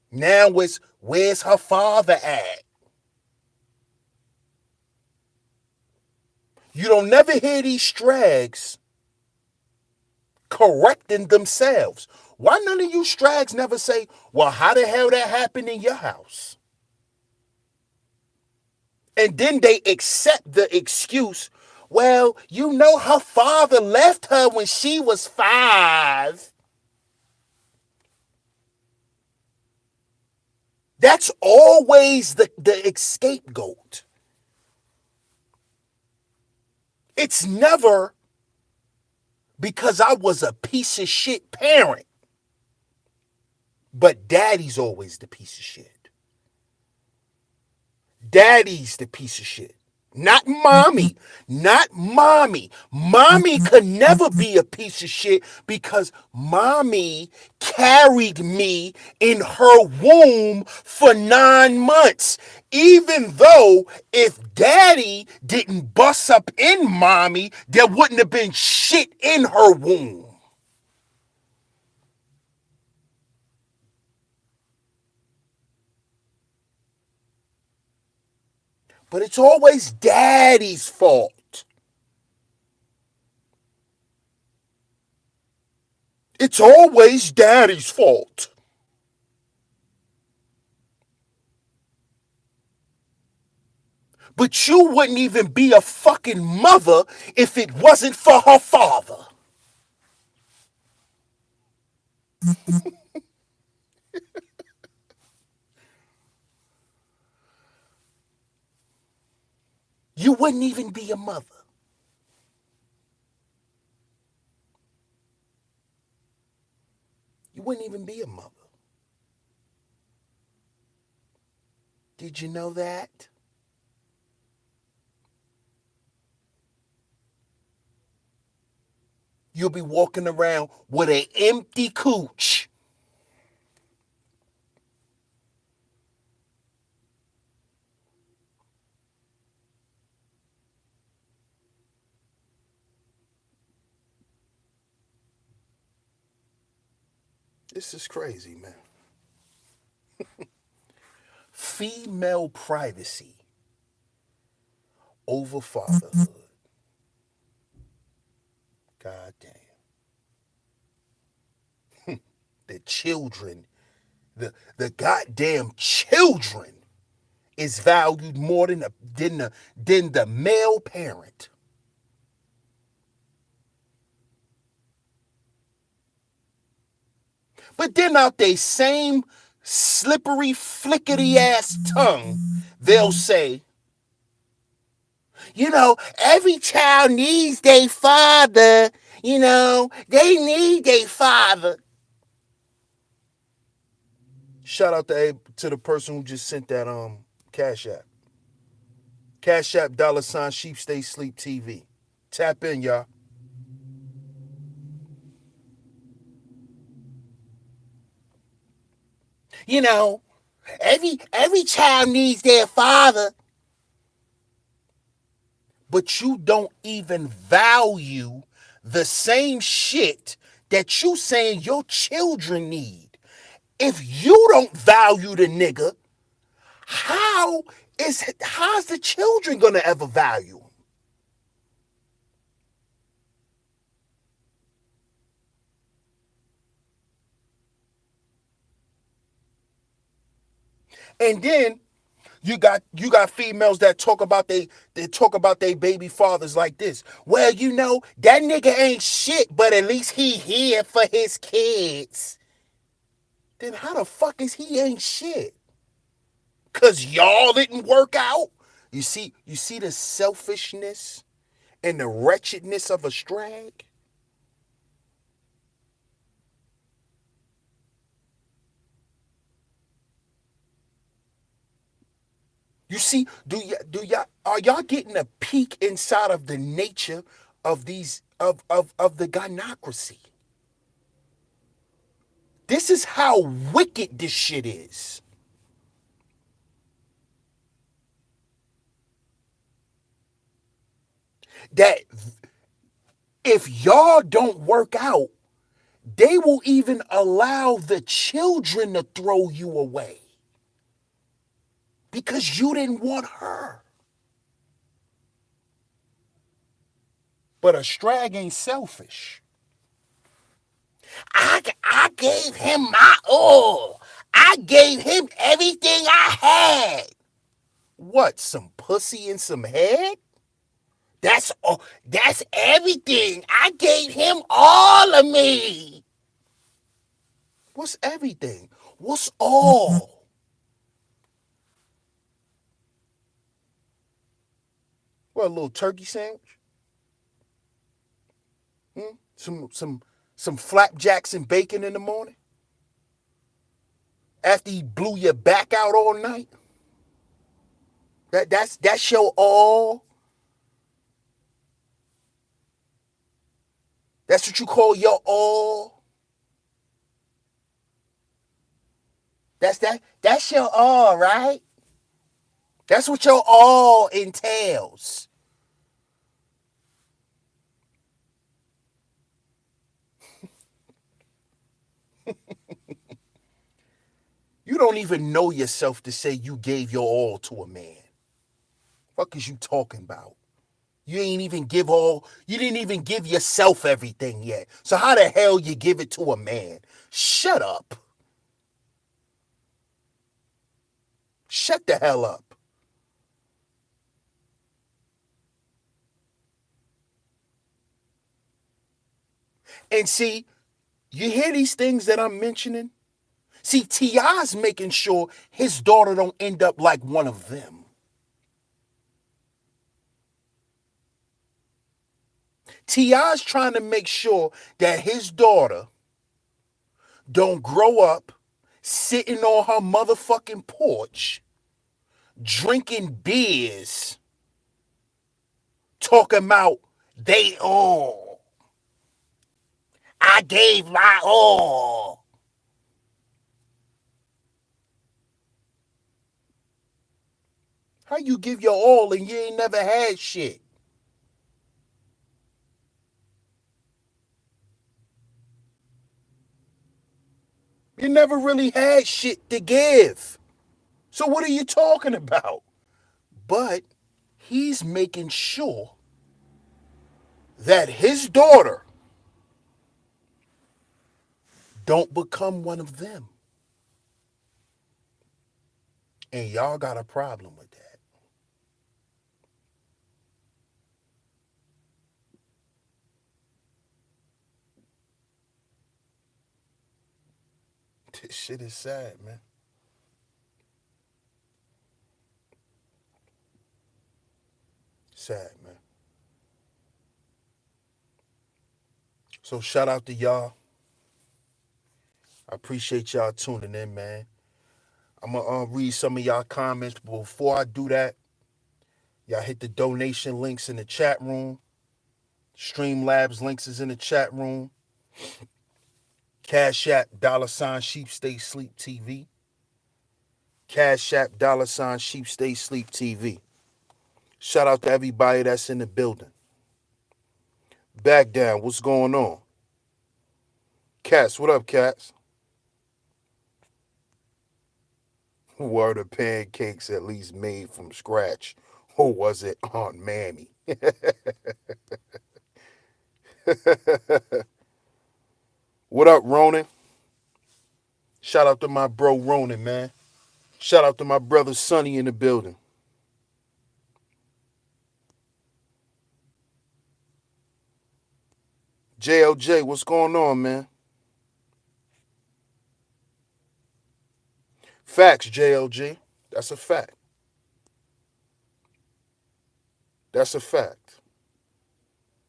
Now it's where's her father at? You don't never hear these strags correcting themselves. Why none of you strags never say, well, how the hell that happened in your house? And then they accept the excuse, well, you know her father left her when she was 5. That's always the scapegoat. It's never because I was a piece of shit parent. But daddy's always the piece of shit. Daddy's the piece of shit. Not mommy. Not mommy. Mommy could never be a piece of shit because mommy carried me in her womb for 9 months. Even though if daddy didn't bust up in mommy, there wouldn't have been shit in her womb. But it's always daddy's fault. It's always daddy's fault. But you wouldn't even be a fucking mother if it wasn't for her father. You wouldn't even be a mother. You wouldn't even be a mother. Did you know that? You'll be walking around with an empty cooch. This is crazy, man. Female privacy over fatherhood. God damn. The children, the goddamn children is valued more than the male parent. But then out they same slippery, flickety ass tongue, they'll say, every child needs their father. They need their father. Shout out to the person who just sent that Cash App. Cash App $Sheep Stay Sleep TV. Tap in, y'all. You know, every child needs their father, but you don't even value the same shit that you saying your children need. If you don't value the nigga, how's the children gonna ever value him? And then you got females that talk about they baby fathers like this. Well, that nigga ain't shit, but at least he here for his kids. Then how the fuck is he ain't shit? Cause y'all didn't work out? You see the selfishness and the wretchedness of a strag? You see, do y'all are y'all getting a peek inside of the nature of these of the gynocracy? This is how wicked this shit is. That if y'all don't work out, they will even allow the children to throw you away because you didn't want her. But a strag ain't selfish. I gave him my all. I gave him everything I had. What, some pussy and some head? That's all. That's everything. I gave him all of me. What's everything? What's all? What, a little turkey sandwich? Hmm? Some flapjacks and bacon in the morning? After he blew your back out all night? That's your all? That's what you call your all? That's your all, right? That's what your all entails. You don't even know yourself to say you gave your all to a man. Fuck is you talking about? You didn't even give yourself everything yet. So how the hell you give it to a man? Shut up. Shut the hell up. And see, you hear these things that I'm mentioning? See, T.I.'s making sure his daughter don't end up like one of them. T.I.'s trying to make sure that his daughter don't grow up sitting on her motherfucking porch, drinking beers, talking about they all. I gave my all. How you give your all and you ain't never had shit? You never really had shit to give. So what are you talking about? But he's making sure that his daughter don't become one of them. And y'all got a problem with that. This shit is sad, man. Sad, man. So shout out to y'all. I appreciate y'all tuning in, man. I'm gonna read some of y'all comments. But before I do that, y'all hit the donation links in the chat room. Streamlabs links is in the chat room. Cash App $Sheep Stay Sleep TV. Cash App $Sheep Stay Sleep TV. Shout out to everybody that's in the building. Back down, what's going on? Cats, what up, Cats? Were the pancakes at least made from scratch? Or was it Aunt Mammy? What up, Ronan? Shout out to my bro Ronan, man. Shout out to my brother Sonny in the building. JLJ, what's going on, man? Facts, JLG. That's a fact. That's a fact.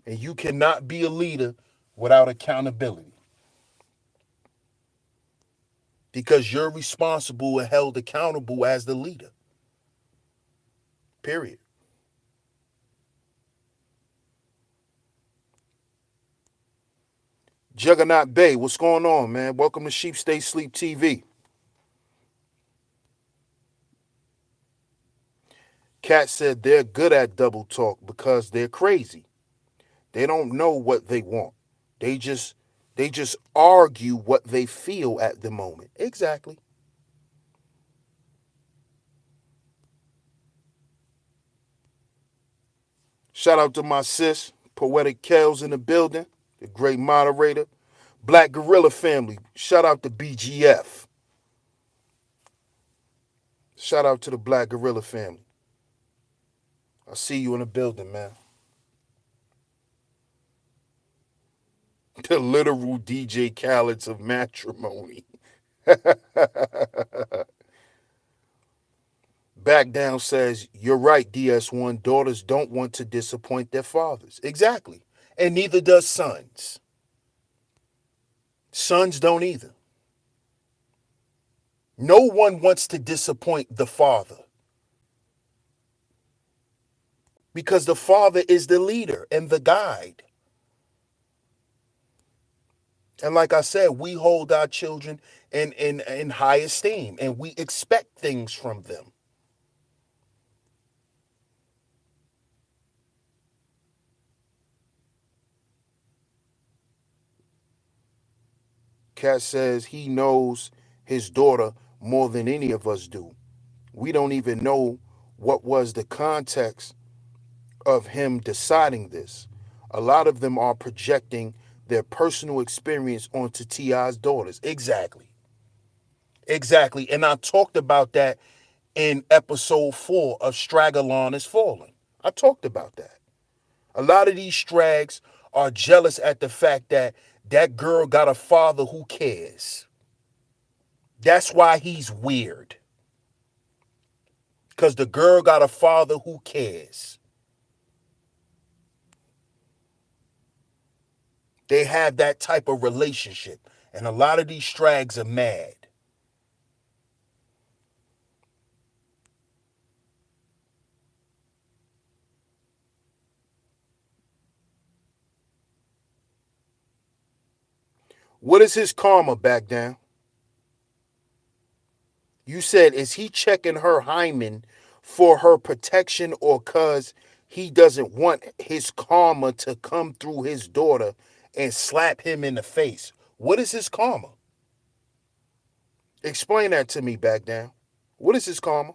And you cannot be a leader without accountability. Because you're responsible and held accountable as the leader. Period. Juggernaut Bay, what's going on, man? Welcome to Sheep Stay Sleep TV. Cat said they're good at double talk because they're crazy. They don't know what they want. They just argue what they feel at the moment. Exactly. Shout out to my sis, Poetic Kells in the building, the great moderator. Black Gorilla family. Shout out to BGF. Shout out to the Black Gorilla family. I see you in the building, man. The literal DJ Khaled's of matrimony. Back down says, you're right, DS1. Daughters don't want to disappoint their fathers. Exactly. And neither does sons. Sons don't either. No one wants to disappoint the father because the father is the leader and the guide. And like I said, we hold our children in high esteem and we expect things from them. Cat says he knows his daughter more than any of us do. We don't even know what was the context of him deciding this. A lot of them are projecting their personal experience onto T.I.'s daughters. Exactly. Exactly. And I talked about that in episode 4 of Stragalon is Falling. I talked about that. A lot of these strags are jealous at the fact that that girl got a father who cares. That's why he's weird. Because the girl got a father who cares. They have that type of relationship. And a lot of these strags are mad. What is his karma back down? You said, is he checking her hymen for her protection or because he doesn't want his karma to come through his daughter and slap him in the face? What is his karma? Explain that to me, back down. What is this karma?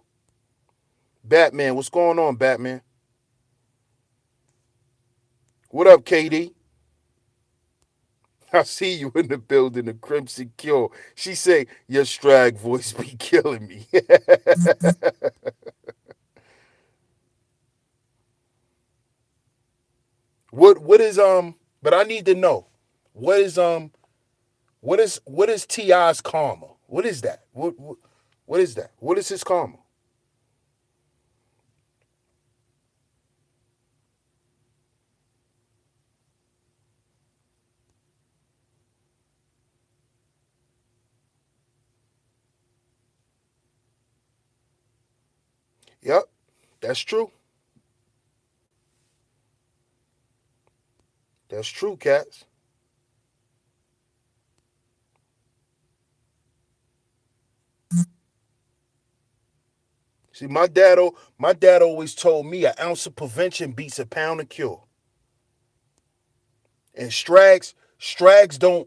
Batman, what's going on, Batman? What up, KD? I see you in the building, the Crimson Cure. She say, your strag voice be killing me. what is but I need to know. What is what is T.I.'s karma? What is that? What is that? What is his karma? Yep, that's true. That's true, cats. See, my dad always told me an ounce of prevention beats a pound of cure. And Strags don't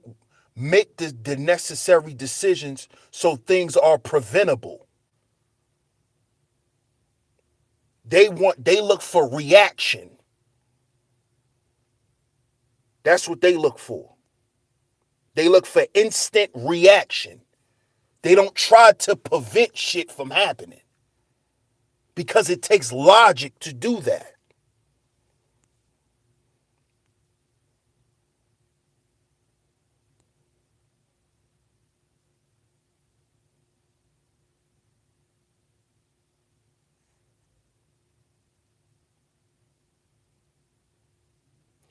make the necessary decisions so things are preventable. They look for reaction. That's what they look for. They look for instant reaction. They don't try to prevent shit from happening because it takes logic to do that.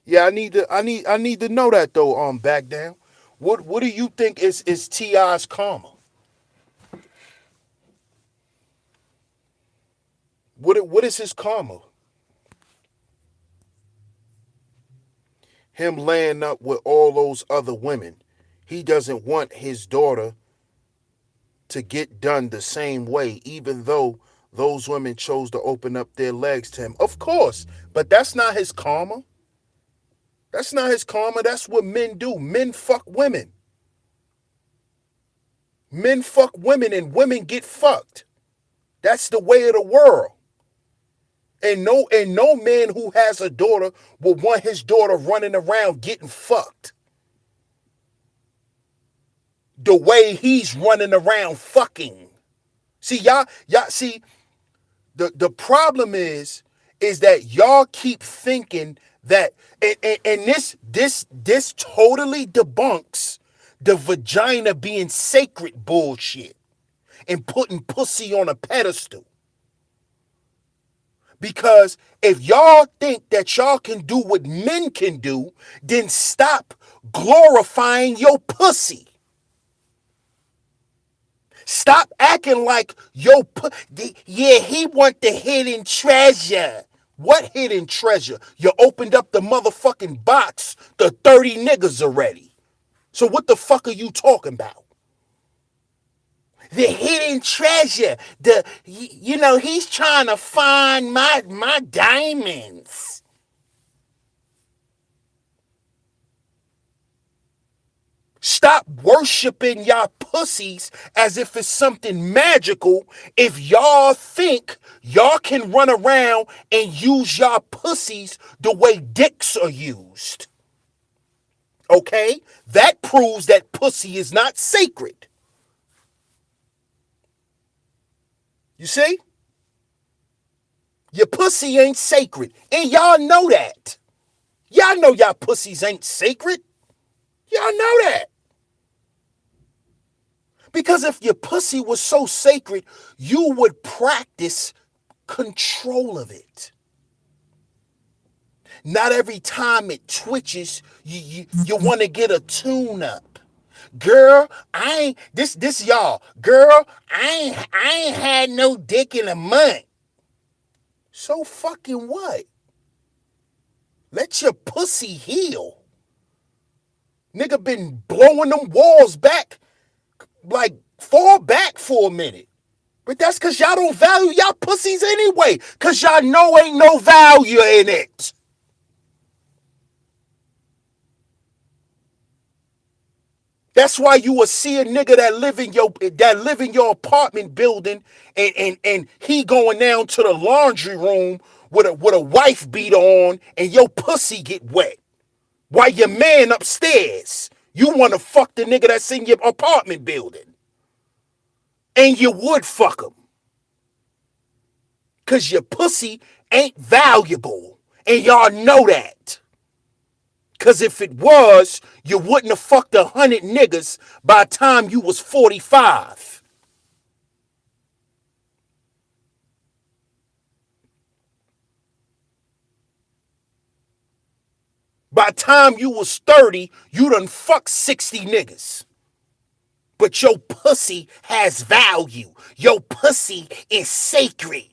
Yeah, I need to know that though, back down. What do you think is T.I.'s karma? What is his karma? Him laying up with all those other women. He doesn't want his daughter to get done the same way, even though those women chose to open up their legs to him. Of course, but that's not his karma. That's not his karma. That's what men do. Men fuck women. Men fuck women and women get fucked. That's the way of the world. And no man who has a daughter will want his daughter running around getting fucked the way he's running around fucking. See, y'all see, the problem is that y'all keep thinking that and this totally debunks the vagina being sacred bullshit and putting pussy on a pedestal. Because if y'all think that y'all can do what men can do, then stop glorifying your pussy. Stop acting like yeah, he want the hidden treasure. What hidden treasure? You opened up the motherfucking box to 30 niggas already. So what the fuck are you talking about? The hidden treasure. He's trying to find my diamonds. Stop worshiping y'all pussies as if it's something magical if y'all think y'all can run around and use y'all pussies the way dicks are used. Okay? That proves that pussy is not sacred. You see? Your pussy ain't sacred. And y'all know that. Y'all know y'all pussies ain't sacred. Y'all know that. Because if your pussy was so sacred, you would practice control of it. Not every time it twitches, you want to get a tune up. Girl, I ain't this y'all. Girl, I ain't had no dick in a month. So fucking what? Let your pussy heal. Nigga been blowing them walls back, like fall back for a minute. But that's because y'all don't value y'all pussies anyway. Because y'all know ain't no value in it. That's why you will see a nigga that live in your apartment building and he going down to the laundry room with a wife beater on and your pussy get wet. While your man upstairs, you want to fuck the nigga that's in your apartment building. And you would fuck him. Because your pussy ain't valuable. And y'all know that. Because if it was, you wouldn't have fucked 100 niggas by the time you was 45. By the time you was 30, you done fucked 60 niggas. But your pussy has value. Your pussy is sacred.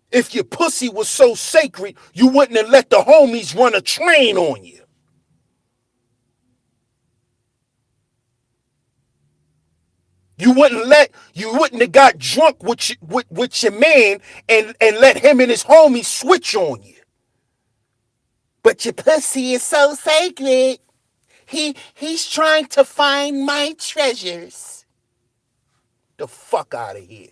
If your pussy was so sacred, you wouldn't have let the homies run a train on you. You wouldn't have got drunk with your man and let him and his homies switch on you. But your pussy is so sacred. He's trying to find my treasures. The fuck out of here.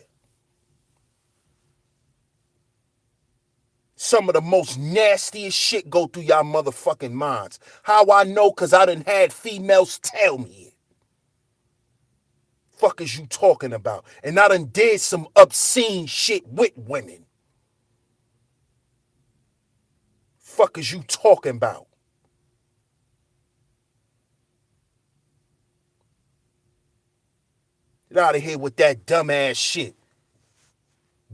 Some of the most nastiest shit go through y'all motherfucking minds. How I know? Because I done had females tell me it. Fuck is you talking about? And I done did some obscene shit with women. Fuck is you talking about? Get out of here with that dumbass shit.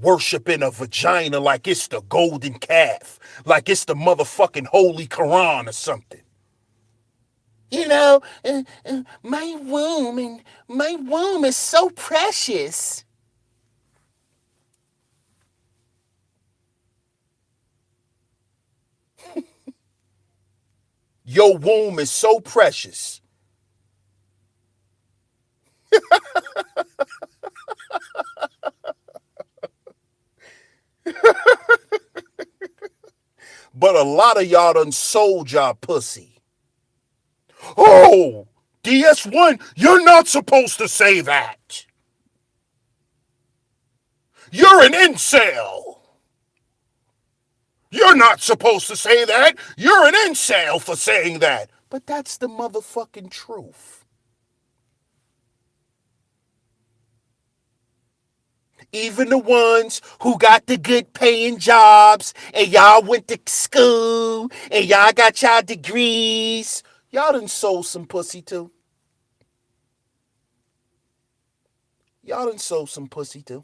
Worshiping a vagina like it's the golden calf. Like it's the motherfucking holy Quran or something. You know, my womb is so precious. Your womb is so precious. But a lot of y'all done sold y'all pussy. Oh, DS1, you're not supposed to say that. You're an incel. You're not supposed to say that. You're an incel for saying that. But that's the motherfucking truth. Even the ones who got the good paying jobs and y'all went to school and y'all got y'all degrees, y'all done sold some pussy too. Y'all done sold some pussy too.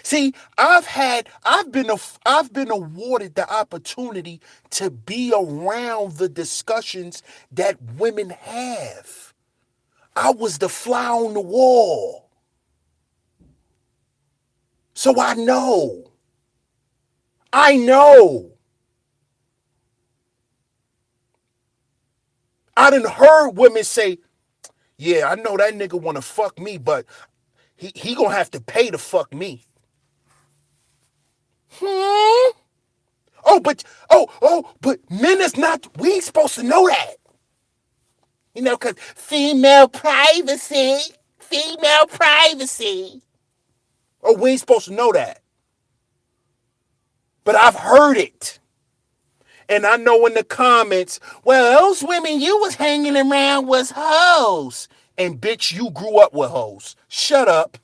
See, I've been awarded the opportunity to be around the discussions that women have. I was the fly on the wall. So I know. I know. I done heard women say, yeah, I know that nigga wanna fuck me, but he gonna have to pay to fuck me. Hmm? But men is not, we ain't supposed to know that. You know, because female privacy. Female privacy. Oh, we ain't supposed to know that. But I've heard it. And I know in the comments, well, those women you was hanging around was hoes. And bitch, you grew up with hoes. Shut up.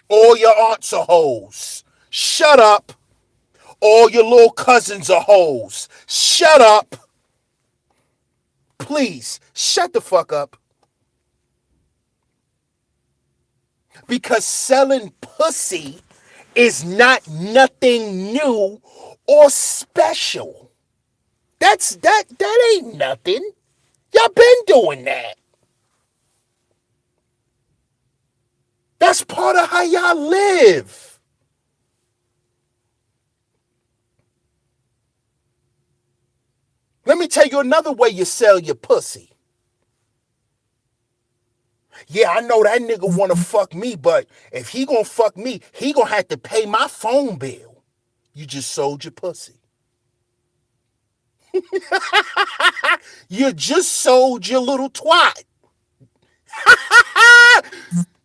All your aunts are hoes. Shut up. All your little cousins are hoes. Shut up. Please, shut the fuck up. Because selling pussy is not nothing new or special. That ain't nothing. Y'all been doing that. That's part of how y'all live. Let me tell you another way you sell your pussy. Yeah, I know that nigga wanna fuck me, but if he gonna fuck me, he gonna have to pay my phone bill. You just sold your pussy. You just sold your little twat.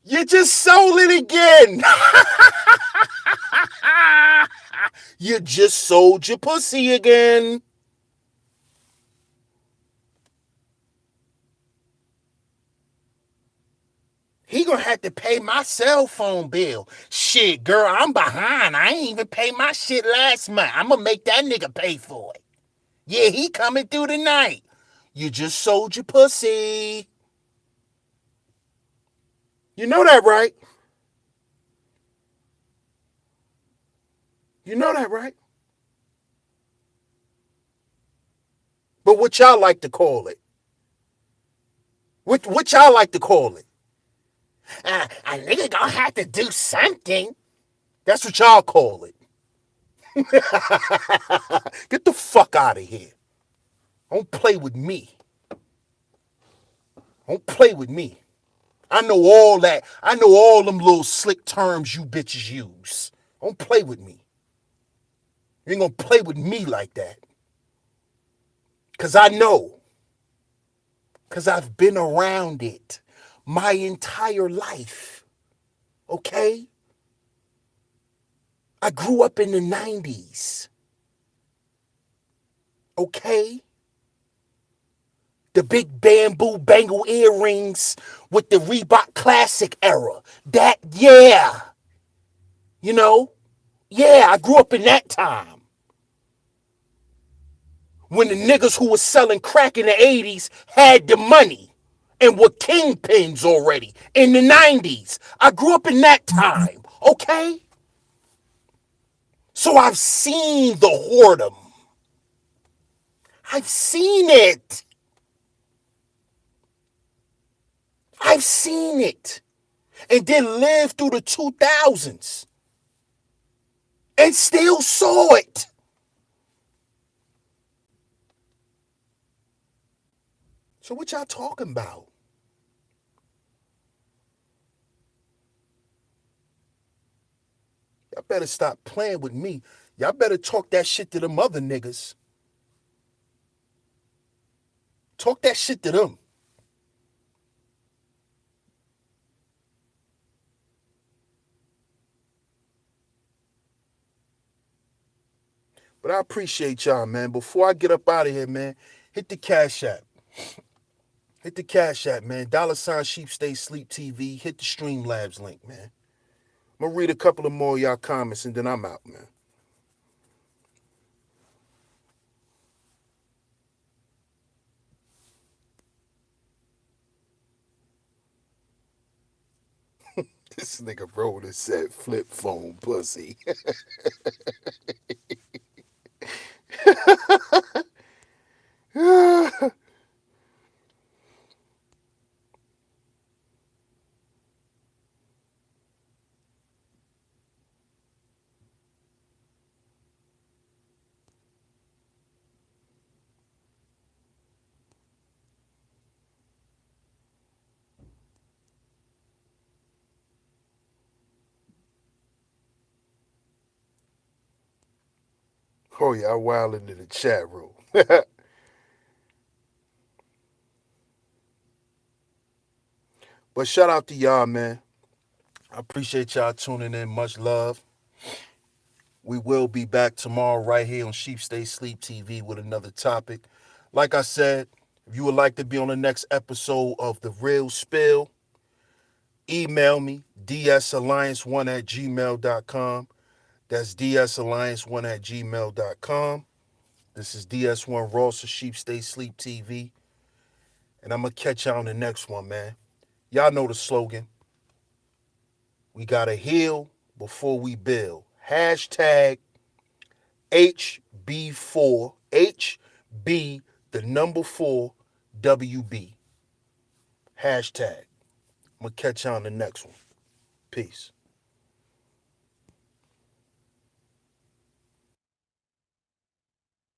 You just sold it again. You just sold your pussy again. He gonna have to pay my cell phone bill. Shit, girl, I'm behind. I ain't even pay my shit last month. I'm gonna make that nigga pay for it. Yeah, he coming through tonight. You just sold your pussy. You know that, right? You know that, right? But what y'all like to call it? What y'all like to call it? A nigga gonna have to do something. That's what y'all call it. Get the fuck out of here. Don't play with me. Don't play with me. I know all that. I know all them little slick terms you bitches use. Don't play with me. You ain't gonna play with me like that. Cause I know. Cause I've been around it my entire life. Okay? I grew up in the 90s. Okay? The big bamboo bangle earrings with the Reebok Classic era. That, yeah. You know? Yeah, I grew up in that time. When the niggas who was selling crack in the 80s had the money and were kingpins already in the 90s. I grew up in that time. Okay? So I've seen the whoredom. I've seen it. I've seen it. And then lived through the 2000s and still saw it. So what y'all talking about? Y'all better stop playing with me. Y'all better talk that shit to them other niggas. Talk that shit to them. But I appreciate y'all, man. Before I get up out of here, man, hit the Cash App. Hit the Cash App, man. $ Sheep Stay Sleep TV. Hit the Streamlabs link, man. I'm going to read a couple of more of y'all comments and then I'm out, man. This nigga rolled and said flip phone pussy. Oh, yeah, I wild into the chat room. But shout out to y'all, man. I appreciate y'all tuning in. Much love. We will be back tomorrow right here on Sheep Stay Sleep TV with another topic. Like I said, if you would like to be on the next episode of The Real Spill, email me, dsalliance1@gmail.com. That's dsalliance1@gmail.com. This is DS1 Ross of Sheep Stay Sleep TV. And I'm going to catch y'all on the next one, man. Y'all know the slogan. We got to heal before we build. Hashtag HB4, HB, the number 4, WB. Hashtag. I'm going to catch y'all on the next one. Peace.